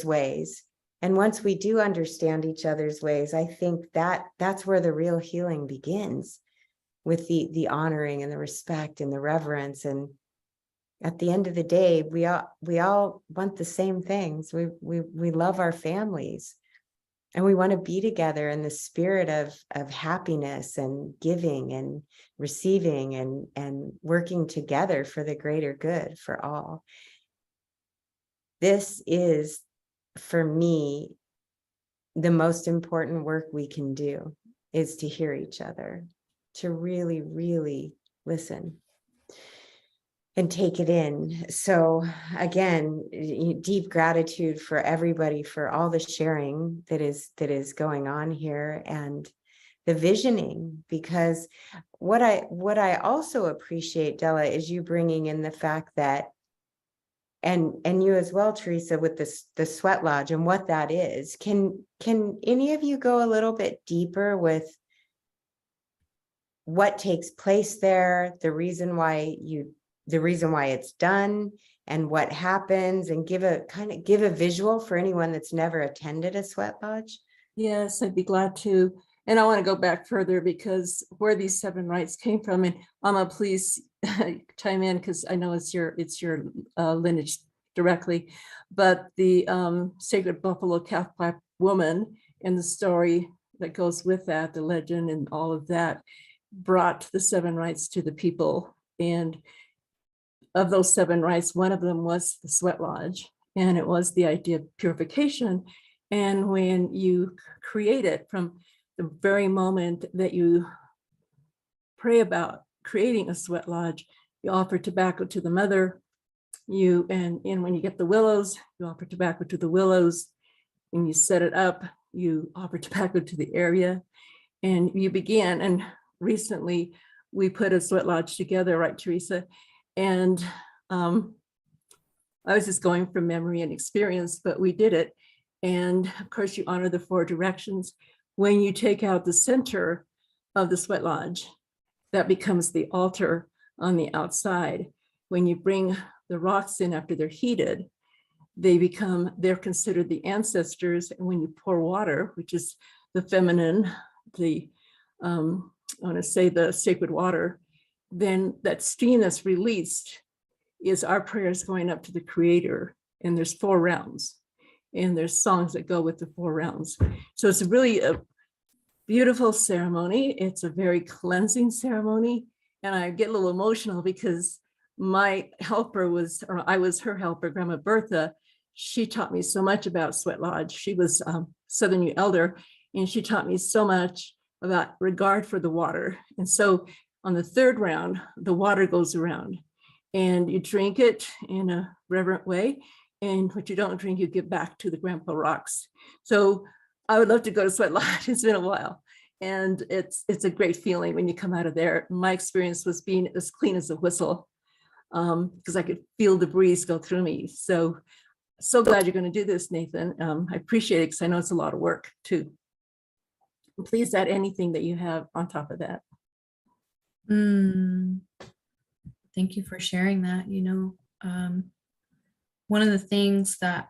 [SPEAKER 4] ways. And once we do understand each other's ways, I think that's where the real healing begins. with the honoring and the respect and the reverence. And at the end of the day, we all want the same things. We love our families, and we want to be together in the spirit of happiness and giving and receiving and working together for the greater good for all. This is, for me, the most important work we can do, is to hear each other, to really, really listen and take it in. So again, deep gratitude for everybody for all the sharing that is going on here, and the visioning, because what I also appreciate, Della, is you bringing in the fact that, and you as well, Teresa, with this, the sweat lodge and what that is. Can any of you go a little bit deeper with what takes place there, the reason why it's done, and what happens, and give a visual for anyone that's never attended a sweat lodge?
[SPEAKER 7] Yes, I'd be glad to. And I want to go back further, because where these 7 rites came from, and Amma, please chime in, because I know it's your lineage directly. But the sacred buffalo calf black woman, and the story that goes with that, the legend and all of that, brought the 7 rites to the people. And of those 7 rites, one of them was the sweat lodge, and it was the idea of purification. And when you create it, from the very moment that you pray about creating a sweat lodge, you offer tobacco to the mother, and when you get the willows, you offer tobacco to the willows, and you set it up, you offer tobacco to the area, and you begin. And recently we put a sweat lodge together, right, Teresa? And I was just going from memory and experience, but we did it. And of course, you honor the 4 directions. When you take out the center of the sweat lodge, that becomes the altar on the outside. When you bring the rocks in after they're heated, they're considered the ancestors. And when you pour water, which is the feminine, I want to say the sacred water, then that steam that's released is our prayers going up to the creator. And there's 4 rounds, and there's songs that go with the 4 rounds. So it's really a beautiful ceremony. It's a very cleansing ceremony. And I get a little emotional because my helper I was her helper, Grandma Bertha. She taught me so much about sweat lodge. She was Southern New Elder, and she taught me so much about regard for the water. And so on the 3rd round, the water goes around, and you drink it in a reverent way. And what you don't drink, you give back to the grandpa rocks. So I would love to go to sweat lodge. It's been a while. And it's a great feeling when you come out of there. My experience was being as clean as a whistle, because I could feel the breeze go through me. So glad you're going to do this, Nathan. I appreciate it, because I know it's a lot of work too. Please add anything that you have on top of that.
[SPEAKER 5] Thank you for sharing that. One of the things that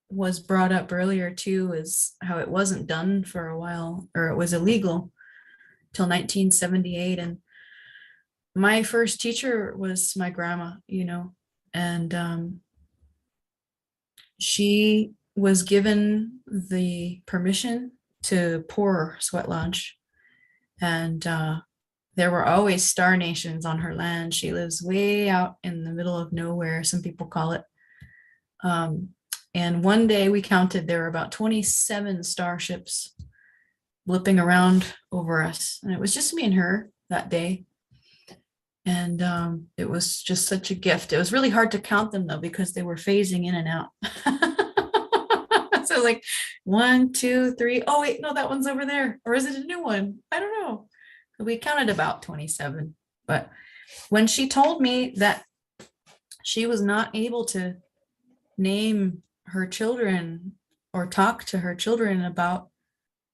[SPEAKER 5] was brought up earlier too is how it wasn't done for a while, or it was illegal till 1978. And my first teacher was my grandma, and she was given the permission to pour sweat lodge. And there were always star nations on her land. She lives way out in the middle of nowhere, some people call it. And one day we counted, there were about 27 starships blipping around over us. And it was just me and her that day. And it was just such a gift. It was really hard to count them though, because they were phasing in and out. So like 1, 2, 3. Oh wait, no, that one's over there. Or is it a new one? I don't know. We counted about 27. But when she told me that she was not able to name her children or talk to her children about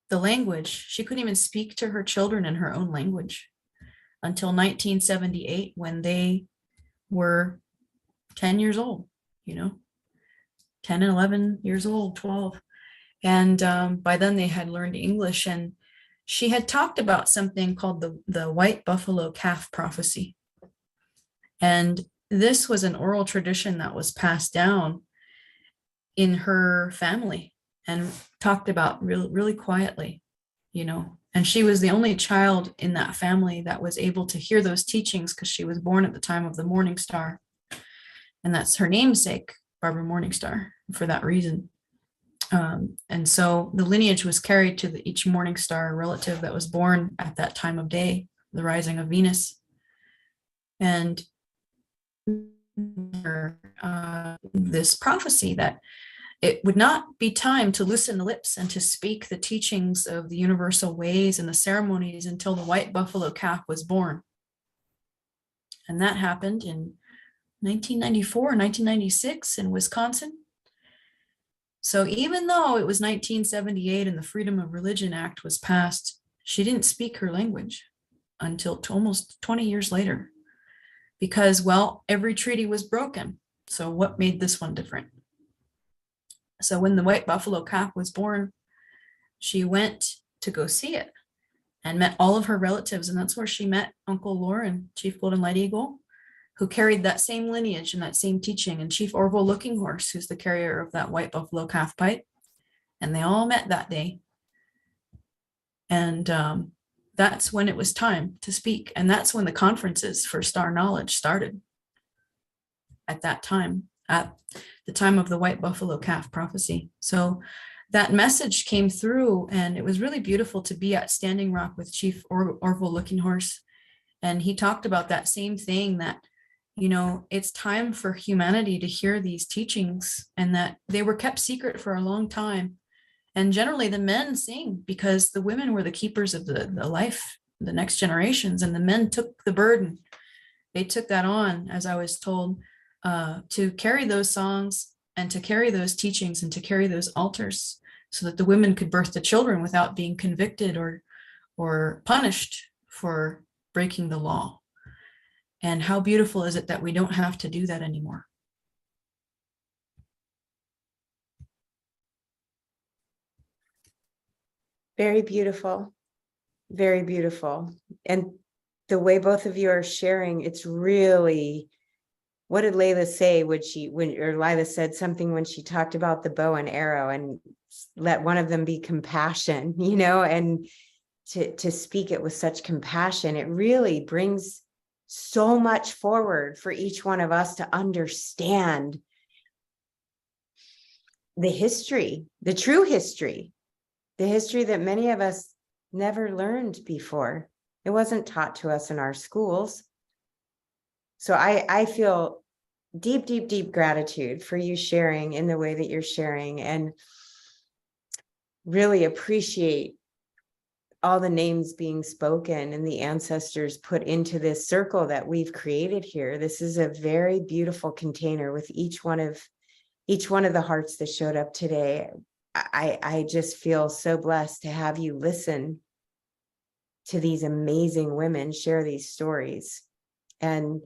[SPEAKER 5] the language, she couldn't even speak to her children in her own language until 1978, when they were 10 years old, 10 and 11 years old, 12. And by then they had learned English. And she had talked about something called the white buffalo calf prophecy. And this was an oral tradition that was passed down in her family and talked about really quietly, you know. And she was the only child in that family that was able to hear those teachings because she was born at the time of the Morning Star. And that's her namesake, Barbara Morningstar, for that reason. And so the lineage was carried to each Morning Star relative that was born at that time of day, the rising of Venus. And this prophecy that it would not be time to loosen the lips and to speak the teachings of the universal ways and the ceremonies until the white buffalo calf was born. And that happened in 1994, 1996 in Wisconsin. So even though it was 1978 and the Freedom of Religion Act was passed, she didn't speak her language until almost 20 years later because, well, every treaty was broken. So what made this one different? So when the white buffalo calf was born, she went to go see it and met all of her relatives. And that's where she met Uncle Lauren, Chief Golden Light Eagle, who carried that same lineage and that same teaching, and Chief Orville Looking Horse, who's the carrier of that white buffalo calf pipe. And they all met that day. And that's when it was time to speak. And that's when the conferences for Star Knowledge started at that time, at the time of the white buffalo calf prophecy. So that message came through, and it was really beautiful to be at Standing Rock with Chief Orville Looking Horse. And he talked about that same thing, that, you know, it's time for humanity to hear these teachings, and that they were kept secret for a long time. And generally the men sing because the women were the keepers of the life, the next generations, and the men took the burden. They took that on, as I was told, to carry those songs and to carry those teachings and to carry those altars so that the women could birth the children without being convicted or punished for breaking the law. And how beautiful is it that we don't have to do that anymore?
[SPEAKER 4] Very beautiful. Very beautiful. And the way both of you are sharing, it's really, what did Layla say when Lila said something when she talked about the bow and arrow, and let one of them be compassion, you know, and to speak it with such compassion, it really brings so much forward for each one of us to understand the history, the true history, the history that many of us never learned before. It wasn't taught to us in our schools. So I feel deep, deep, deep gratitude for you sharing in the way that you're sharing, and really appreciate all the names being spoken and the ancestors put into this circle that we've created here. This is a very beautiful container with each one of the hearts that showed up today. I just feel so blessed to have you listen to these amazing women share these stories. And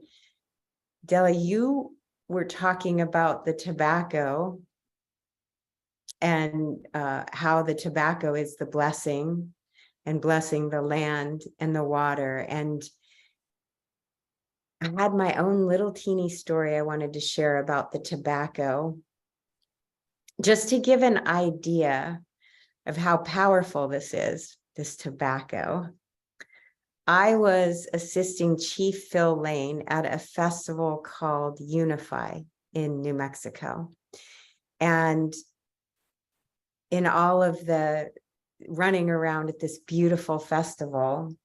[SPEAKER 4] Della, you were talking about the tobacco and how the tobacco is the blessing, and blessing the land and the water. And I had my own little teeny story I wanted to share about the tobacco, just to give an idea of how powerful this is, this tobacco. I was assisting Chief Phil Lane at a festival called Unify in New Mexico. And in all of the running around at this beautiful festival,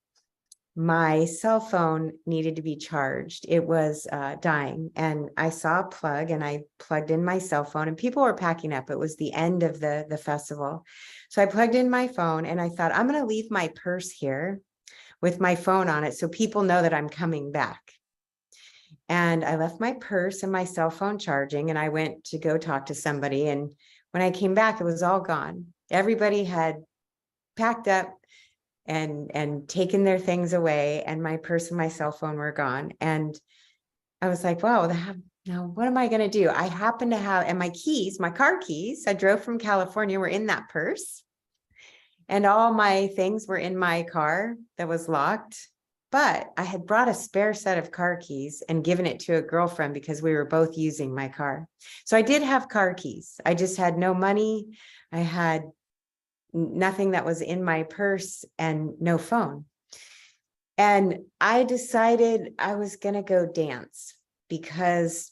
[SPEAKER 4] my cell phone needed to be charged. It was dying, and I saw a plug and I plugged in my cell phone, and people were packing up. It was the end of the festival. So I plugged in my phone and I thought, I'm going to leave my purse here with my phone on it so people know that I'm coming back. And I left my purse and my cell phone charging, and I went to go talk to somebody. And when I came back, it was all gone. Everybody had packed up and taken their things away, and my purse and my cell phone were gone. And I was like, wow, now what am I going to do? I happen to have, and my keys, my car keys, I drove from California, were in that purse. and all my things were in my car that was locked. But I had brought a spare set of car keys and given it to a girlfriend because we were both using my car. So I did have car keys. I just had no money. I had nothing that was in my purse and no phone. And I decided I was going to go dance because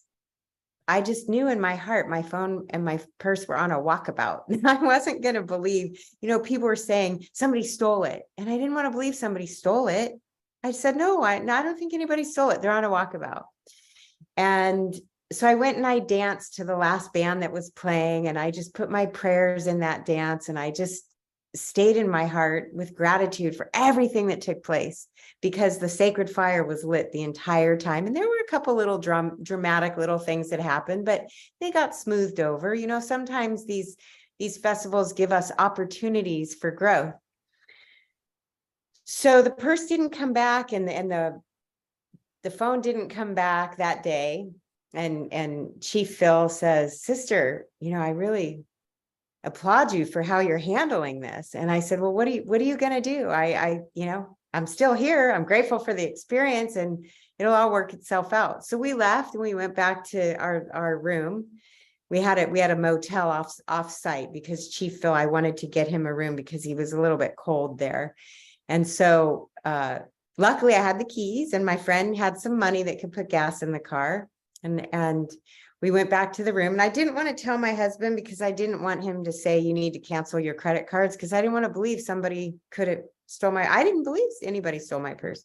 [SPEAKER 4] I just knew in my heart, my phone and my purse were on a walkabout. I wasn't going to believe, people were saying somebody stole it. And I didn't want to believe somebody stole it. I said, no, I don't think anybody stole it. They're on a walkabout. And so I went and I danced to the last band that was playing, and I just put my prayers in that dance. And I just stayed in my heart with gratitude for everything that took place, because the sacred fire was lit the entire time. And there were a couple little dramatic little things that happened, but they got smoothed over. Sometimes these festivals give us opportunities for growth. So the purse didn't come back, and the phone didn't come back that day. And Chief Phil says, sister, I really applaud you for how you're handling this. And I said, well, what are you going to do? I'm still here. I'm grateful for the experience, and it'll all work itself out. So we left and we went back to our room. We had a motel off site because Chief Phil, I wanted to get him a room because he was a little bit cold there. And so luckily I had the keys, and my friend had some money that could put gas in the car. And we went back to the room, and I didn't want to tell my husband because I didn't want him to say, you need to cancel your credit cards, because I didn't want to believe somebody could have I didn't believe anybody stole my purse.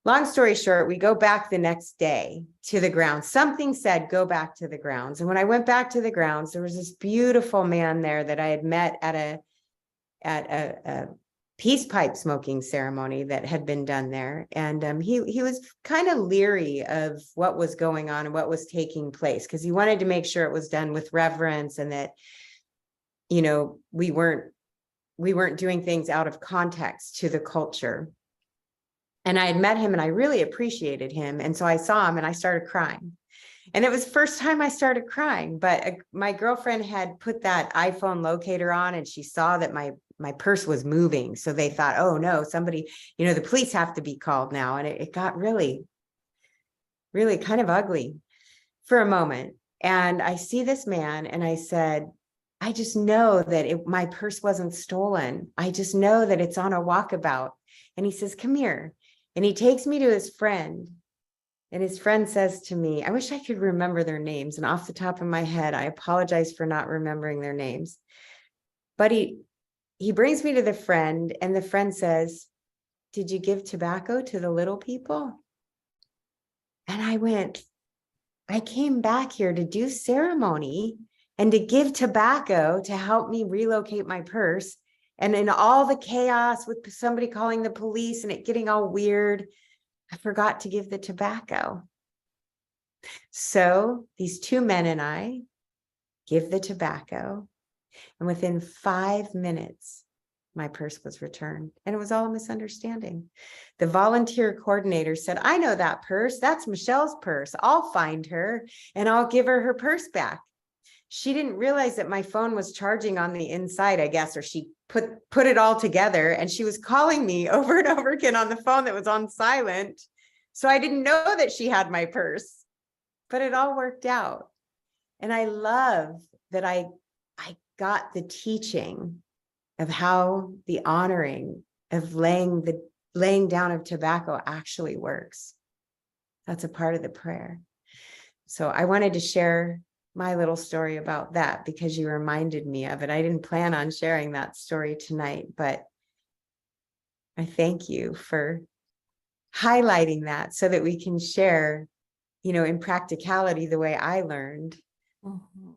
[SPEAKER 4] Long story short, we go back the next day to the grounds. Something said, go back to the grounds. And when I went back to the grounds, there was this beautiful man there that I had met at a peace pipe smoking ceremony that had been done there. And he was kind of leery of what was going on and what was taking place, because he wanted to make sure it was done with reverence, and that, we weren't doing things out of context to the culture. And I had met him and I really appreciated him. And so I saw him and I started crying. And it was the first time I started crying, but my girlfriend had put that iPhone locator on, and she saw that my purse was moving. So they thought, oh no, somebody, the police have to be called now. And it got really, really kind of ugly for a moment. And I see this man and I said, I just know that my purse wasn't stolen. I just know that it's on a walkabout. And he says, come here. And he takes me to his friend. And his friend says to me, I wish I could remember their names. And off the top of my head, I apologize for not remembering their names. But he brings me to the friend, and the friend says, did you give tobacco to the little people? And I went, I came back here to do ceremony and to give tobacco to help me relocate my purse. And in all the chaos with somebody calling the police and it getting all weird, I forgot to give the tobacco. So these two men and I give the tobacco, and within 5 minutes, my purse was returned, and it was all a misunderstanding. The volunteer coordinator said, I know that purse. That's Michelle's purse. I'll find her and I'll give her her purse back. She didn't realize that my phone was charging on the inside, I guess, or she put it all together, and she was calling me over and over again on the phone that was on silent. So I didn't know that she had my purse, but it all worked out. And I love that I got the teaching of how the honoring of laying down of tobacco actually works. That's a part of the prayer. So I wanted to share my little story about that because you reminded me of it. I didn't plan on sharing that story tonight, but I thank you for highlighting that so that we can share, in practicality, the way I learned.
[SPEAKER 7] Mhm.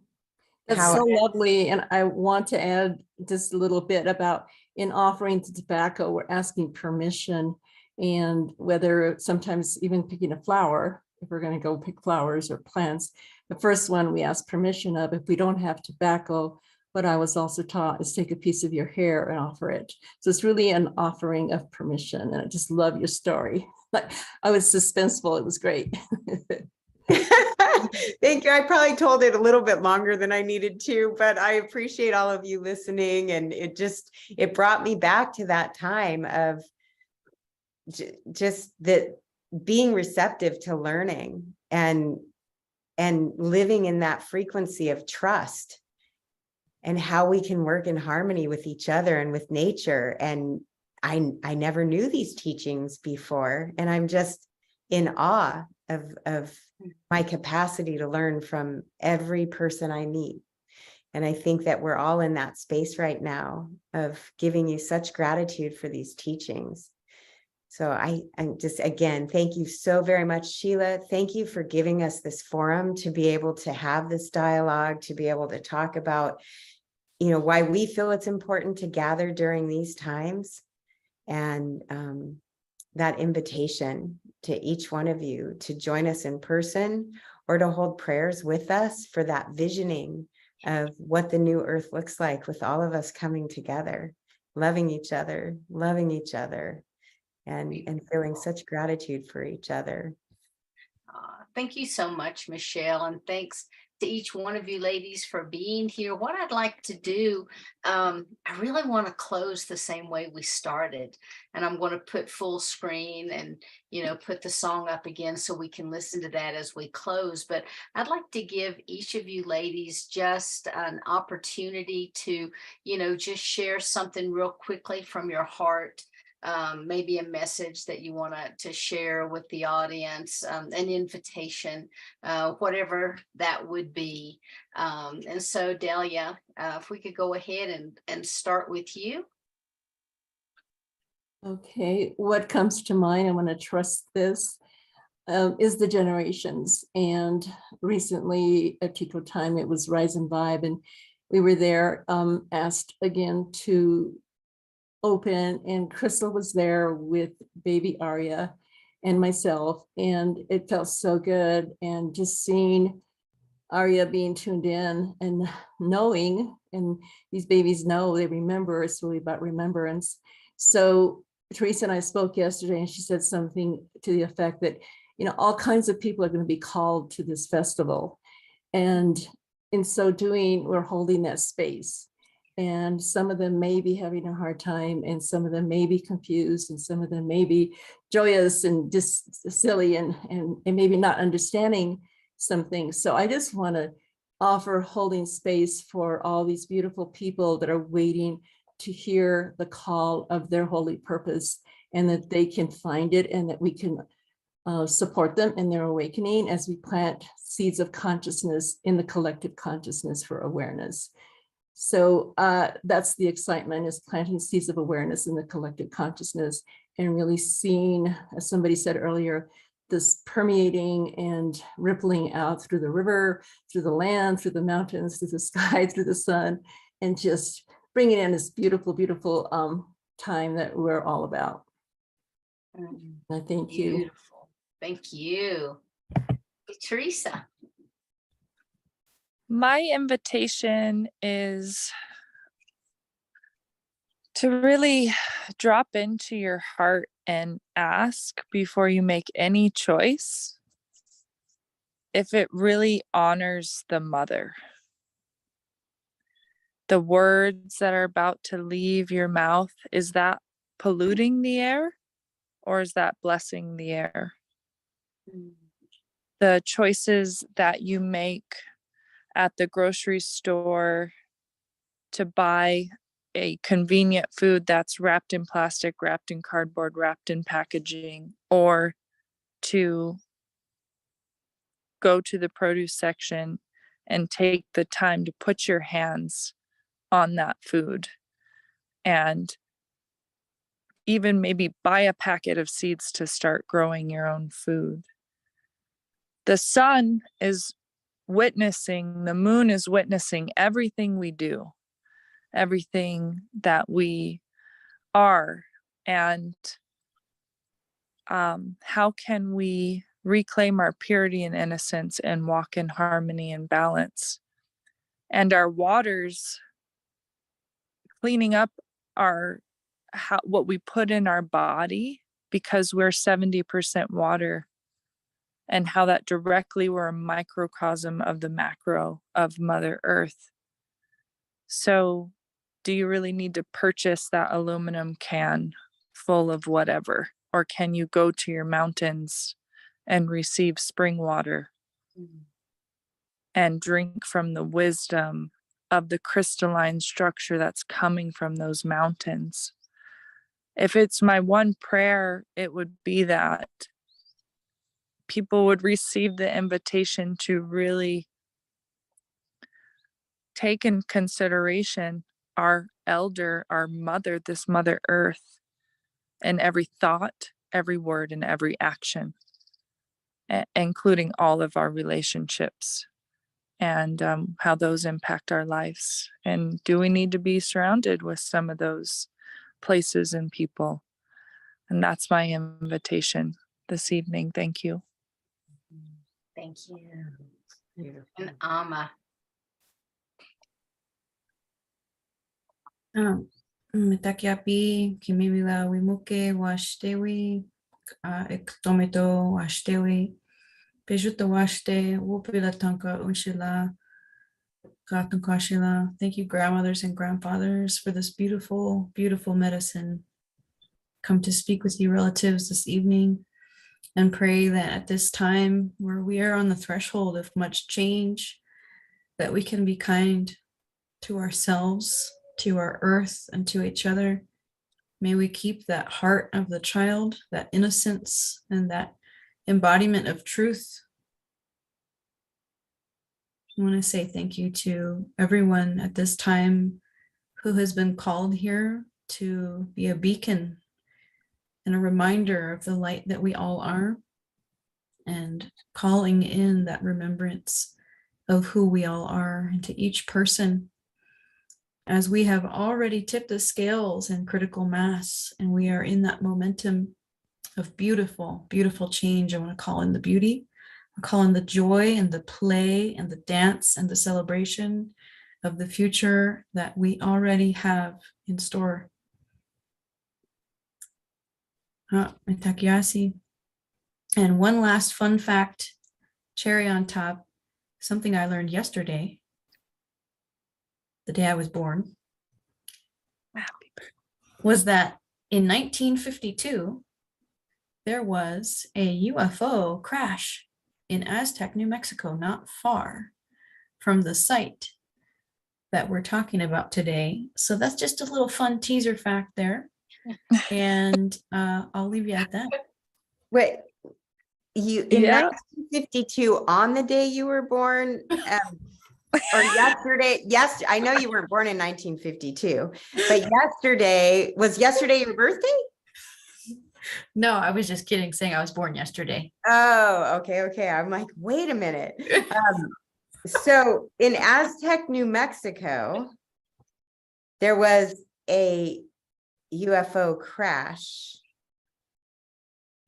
[SPEAKER 7] That's so lovely. And I want to add just a little bit about, in offering the tobacco, we're asking permission, and whether sometimes even picking a flower, if we're going to go pick flowers or plants, the first one we ask permission of. If we don't have tobacco, what I was also taught is take a piece of your hair and offer it. So it's really an offering of permission. And I just love your story. Like, I was suspenseful. It was great.
[SPEAKER 4] Thank you. I probably told it a little bit longer than I needed to, but I appreciate all of you listening. And it brought me back to that time of just that being receptive to learning and living in that frequency of trust and how we can work in harmony with each other and with nature. And I never knew these teachings before, and I'm just in awe of my capacity to learn from every person I meet. And I think that we're all in that space right now of giving you such gratitude for these teachings. So I'm just, again, thank you so very much, Sheila. Thank you for giving us this forum to be able to have this dialogue, to be able to talk about, why we feel it's important to gather during these times. And that invitation to each one of you to join us in person or to hold prayers with us for that visioning of what the new earth looks like, with all of us coming together, loving each other, and feeling such gratitude for each other.
[SPEAKER 1] Thank you so much, Michelle, and thanks to each one of you ladies for being here. What I'd like to do, I really want to close the same way we started, and I'm going to put full screen and put the song up again so we can listen to that as we close. But I'd like to give each of you ladies just an opportunity to just share something real quickly from your heart. Maybe a message that you want to share with the audience, an invitation, whatever that would be. And so, Delia, if we could go ahead and start with you.
[SPEAKER 7] Okay, what comes to mind, I want to trust this, is the generations. And recently at Tico Time, it was Rise and Vibe, and we were there, asked again to open, and Crystal was there with baby Aria and myself, and it felt so good. And just seeing Aria being tuned in and knowing, and these babies know, they remember, it's really about remembrance. So Teresa and I spoke yesterday, and she said something to the effect that, all kinds of people are going to be called to this festival. And in so doing, we're holding that space. And some of them may be having a hard time, and some of them may be confused, and some of them may be joyous and just silly and maybe not understanding some things. So I just want to offer holding space for all these beautiful people that are waiting to hear the call of their holy purpose, and that they can find it, and that we can support them in their awakening as we plant seeds of consciousness in the collective consciousness for awareness. So that's the excitement, is planting seeds of awareness in the collective consciousness, and really seeing, as somebody said earlier, this permeating and rippling out through the river, through the land, through the mountains, through the sky, through the sun, and just bringing in this beautiful, beautiful time that we're all about. I thank you.
[SPEAKER 1] Beautiful. Thank you. Teresa.
[SPEAKER 6] My invitation is to really drop into your heart and ask before you make any choice if it really honors the mother. The words that are about to leave your mouth, is that polluting the air, or is that blessing the air? The choices that you make at the grocery store to buy a convenient food that's wrapped in plastic, wrapped in cardboard, wrapped in packaging, or to go to the produce section and take the time to put your hands on that food, and even maybe buy a packet of seeds to start growing your own food. The sun is witnessing, the moon is witnessing everything we do, everything that we are. And how can we reclaim our purity and innocence and walk in harmony and balance? And our waters, cleaning up what we put in our body, because we're 70% water. and how that directly were a microcosm of the macro of Mother Earth. So do you really need to purchase that aluminum can full of whatever? Or can you go to your mountains and receive spring water and drink from the wisdom of the crystalline structure that's coming from those mountains? If it's my one prayer, it would be that people would receive the invitation to really take in consideration our elder, our mother, this Mother Earth, and every thought, every word, and every action, including all of our relationships and how those impact our lives. And do we need to be surrounded with some of those places and people? And that's my invitation this evening. Thank you.
[SPEAKER 1] Thank you.
[SPEAKER 4] Beautiful.
[SPEAKER 1] And Amma.
[SPEAKER 5] Mitakiapi, kimimila wimuke washtewi, ektometo washtewi, pejuta washte, wupila tanka unshila, katunkashila. Thank you, grandmothers and grandfathers, for this beautiful, beautiful medicine. Come to speak with you, relatives, this evening, and pray that at this time where we are on the threshold of much change, that we can be kind to ourselves, to our earth, and to each other. May we keep that heart of the child, that innocence, and that embodiment of truth. I want to say thank you to everyone at this time who has been called here to be a beacon and a reminder of the light that we all are, and calling in that remembrance of who we all are, and to each person. As we have already tipped the scales in critical mass, and we are in that momentum of beautiful, beautiful change, I want to call in the beauty, I call in the joy and the play and the dance and the celebration of the future that we already have in store. Takiasi. And one last fun fact, cherry on top, something I learned yesterday, the day I was born, was that in 1952, there was a UFO crash in Aztec, New Mexico, not far from the site that we're talking about today. So that's just a little fun teaser fact there. And I'll leave you at that.
[SPEAKER 4] Wait, you in
[SPEAKER 6] Yeah.
[SPEAKER 4] 1952, on the day you were born, or yesterday? Yes, I know you weren't born in 1952, but was yesterday your birthday?
[SPEAKER 5] No, I was just kidding, saying I was born yesterday.
[SPEAKER 4] Oh, okay. I'm like, wait a minute. So in Aztec, New Mexico, there was a UFO crash,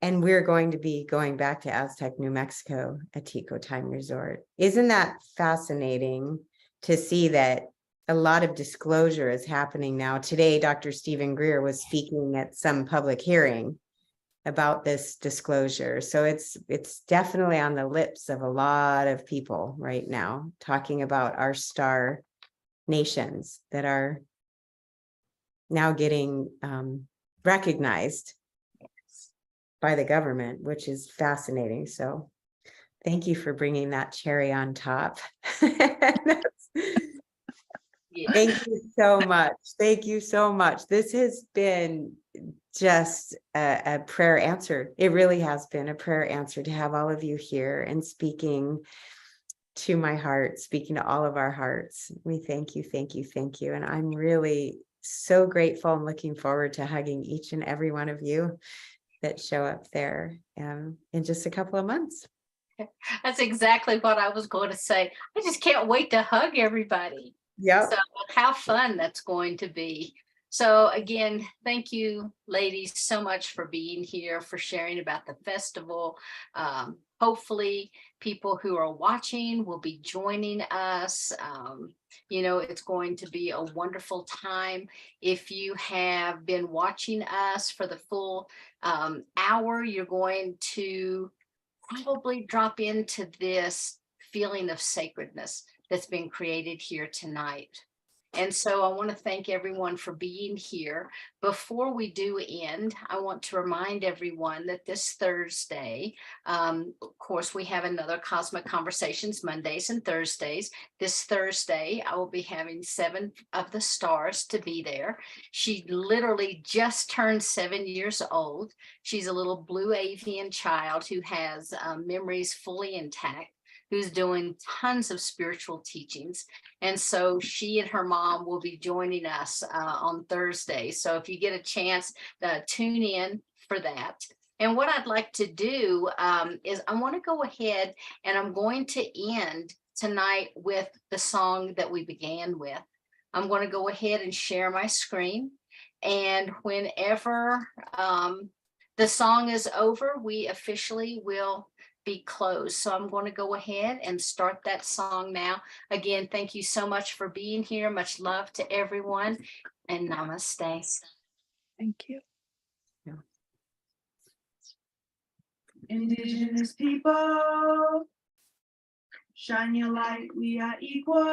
[SPEAKER 4] and we're going to be going back to Aztec, New Mexico, a Tico Time Resort. Isn't that fascinating to see that a lot of disclosure is happening now? Today, Dr. Stephen Greer was speaking at some public hearing about this disclosure. So it's definitely on the lips of a lot of people right now, talking about our star nations that are now getting recognized by the government, which is fascinating. So thank you for bringing that cherry on top.
[SPEAKER 1] Yeah.
[SPEAKER 4] Thank you so much. Thank you so much. This has been just a prayer answered. It really has been a prayer answer to have all of you here and speaking to my heart, speaking to all of our hearts. We thank you, thank you, thank you. And I'm really so grateful and looking forward to hugging each and every one of you that show up there in just a couple of months.
[SPEAKER 1] That's exactly what I was going to say. I just can't wait to hug everybody.
[SPEAKER 4] Yep.
[SPEAKER 1] So how fun that's going to be. So again, thank you, ladies, so much for being here, for sharing about the festival. Hopefully people who are watching will be joining us. It's going to be a wonderful time. If you have been watching us for the full hour, you're going to probably drop into this feeling of sacredness that's been created here tonight. And so I want to thank everyone for being here. Before we do end, I want to remind everyone that this Thursday, of course, we have another Cosmic Conversations Mondays and Thursdays. This Thursday, I will be having 7 of the stars to be there. She literally just turned 7 years old. She's a little blue avian child who has memories fully intact, who's doing tons of spiritual teachings. And so she and her mom will be joining us on Thursday. So if you get a chance, tune in for that. And what I'd like to do is I want to go ahead and I'm going to end tonight with the song that we began with. I'm going to go ahead and share my screen. And whenever the song is over, we officially will be closed. So I'm going to go ahead and start that song now. Again, thank you so much for being here. Much love to everyone, and namaste.
[SPEAKER 6] Thank you.
[SPEAKER 2] Indigenous people, shine your light, we are equal.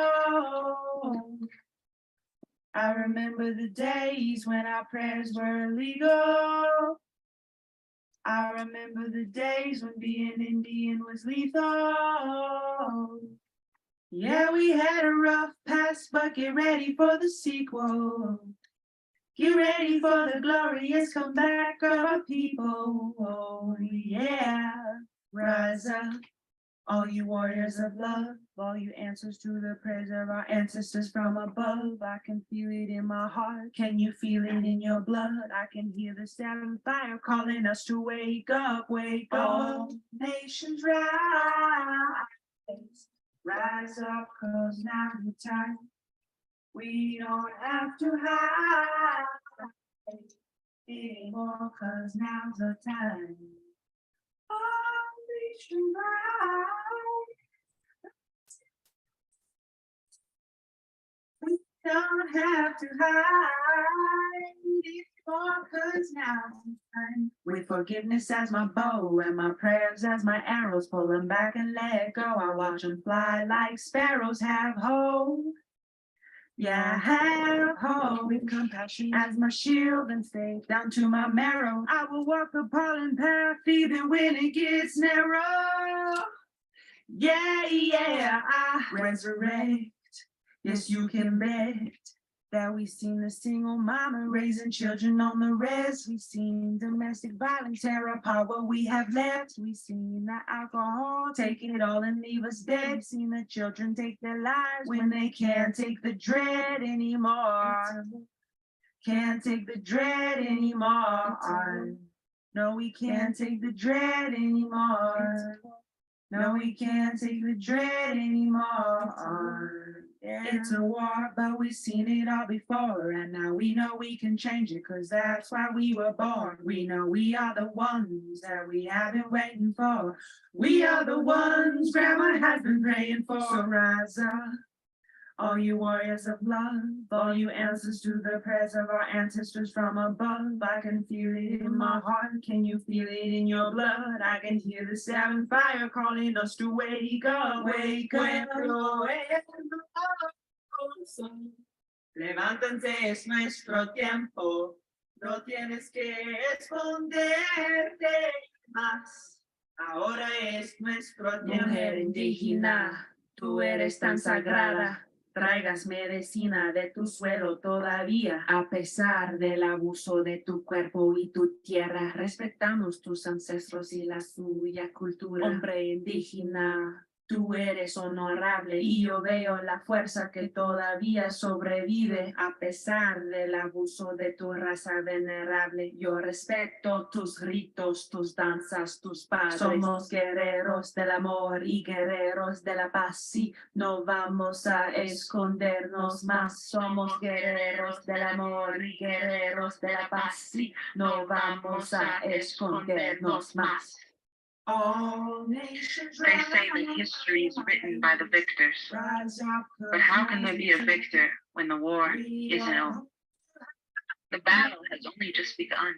[SPEAKER 2] I remember the days when our prayers were illegal. I remember the days when being Indian was lethal. Yeah, we had a rough past, but get ready for the sequel. Get ready for the glorious comeback of our people. Oh, yeah, rise up, all you warriors of love, all you answers to the prayers of our ancestors from above. I can feel it in my heart. Can you feel it in your blood? I can hear the sound of fire calling us to wake up, wake up. All nations rise, rise up, cause now the time. We don't have to hide anymore, cause now's the time. All nations rise. We don't have to hide anymore, cause now's the time. With forgiveness as my bow and my prayers as my arrows, pull them back and let go. I watch them fly like sparrows. Have hope. Yeah, I have hope with compassion as my shield and faith down to my marrow. I will walk the pollen path even when it gets narrow. Yeah, yeah, I resurrect. Yes, you can bet that we've seen a single mama raising children on the rest. We've seen domestic violence, terror, power we have left. We've seen the alcohol take it all and leave us dead. We've seen the children take their lives when they can't take the dread anymore. Can't take the dread anymore. No, we can't take the dread anymore. No, we can't take the dread anymore. It's a war, but we've seen it all before. And now we know we can change it, cause that's why we were born. We know we are the ones that we have been waiting for. We are the ones Grandma has been praying for. So rise up, all you warriors of love, all you answers to the prayers of our ancestors from above. I can feel it in my heart. Can you feel it in your blood? I can hear the seven fire calling us to wake up. Wake up. Levántense, es nuestro tiempo. No tienes que esconderte más. Ahora es nuestro tiempo. Mujer indígena, tú eres tan sagrada. Traigas medicina de tu suelo todavía. A pesar del abuso de tu cuerpo y tu tierra, respetamos tus ancestros y la suya cultura. Hombre indígena, tú eres honorable y yo veo la fuerza que todavía sobrevive a pesar del abuso de tu raza venerable. Yo respeto tus ritos, tus danzas, tus padres. Somos guerreros del amor y guerreros de la paz. Sí, no vamos a escondernos más. Somos guerreros del amor y guerreros de la paz. Sí, no vamos a escondernos más. All nations
[SPEAKER 3] They say that history is written by the victors. But how can there be a victor when the war isn't over? The battle has only just begun,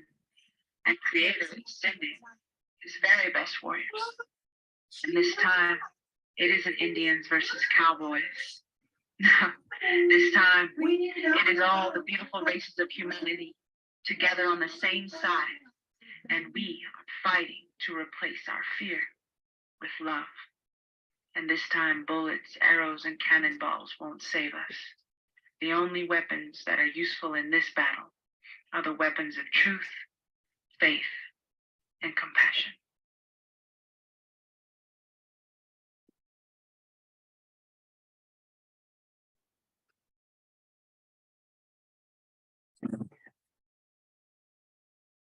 [SPEAKER 3] and Creator is sending his very best warriors. And this time, it isn't Indians versus cowboys. This time, it is all the beautiful races of humanity together on the same side. And we are fighting to replace our fear with love. And this time, bullets, arrows, and cannonballs won't save us. The only weapons that are useful in this battle are the weapons of truth, faith, and compassion.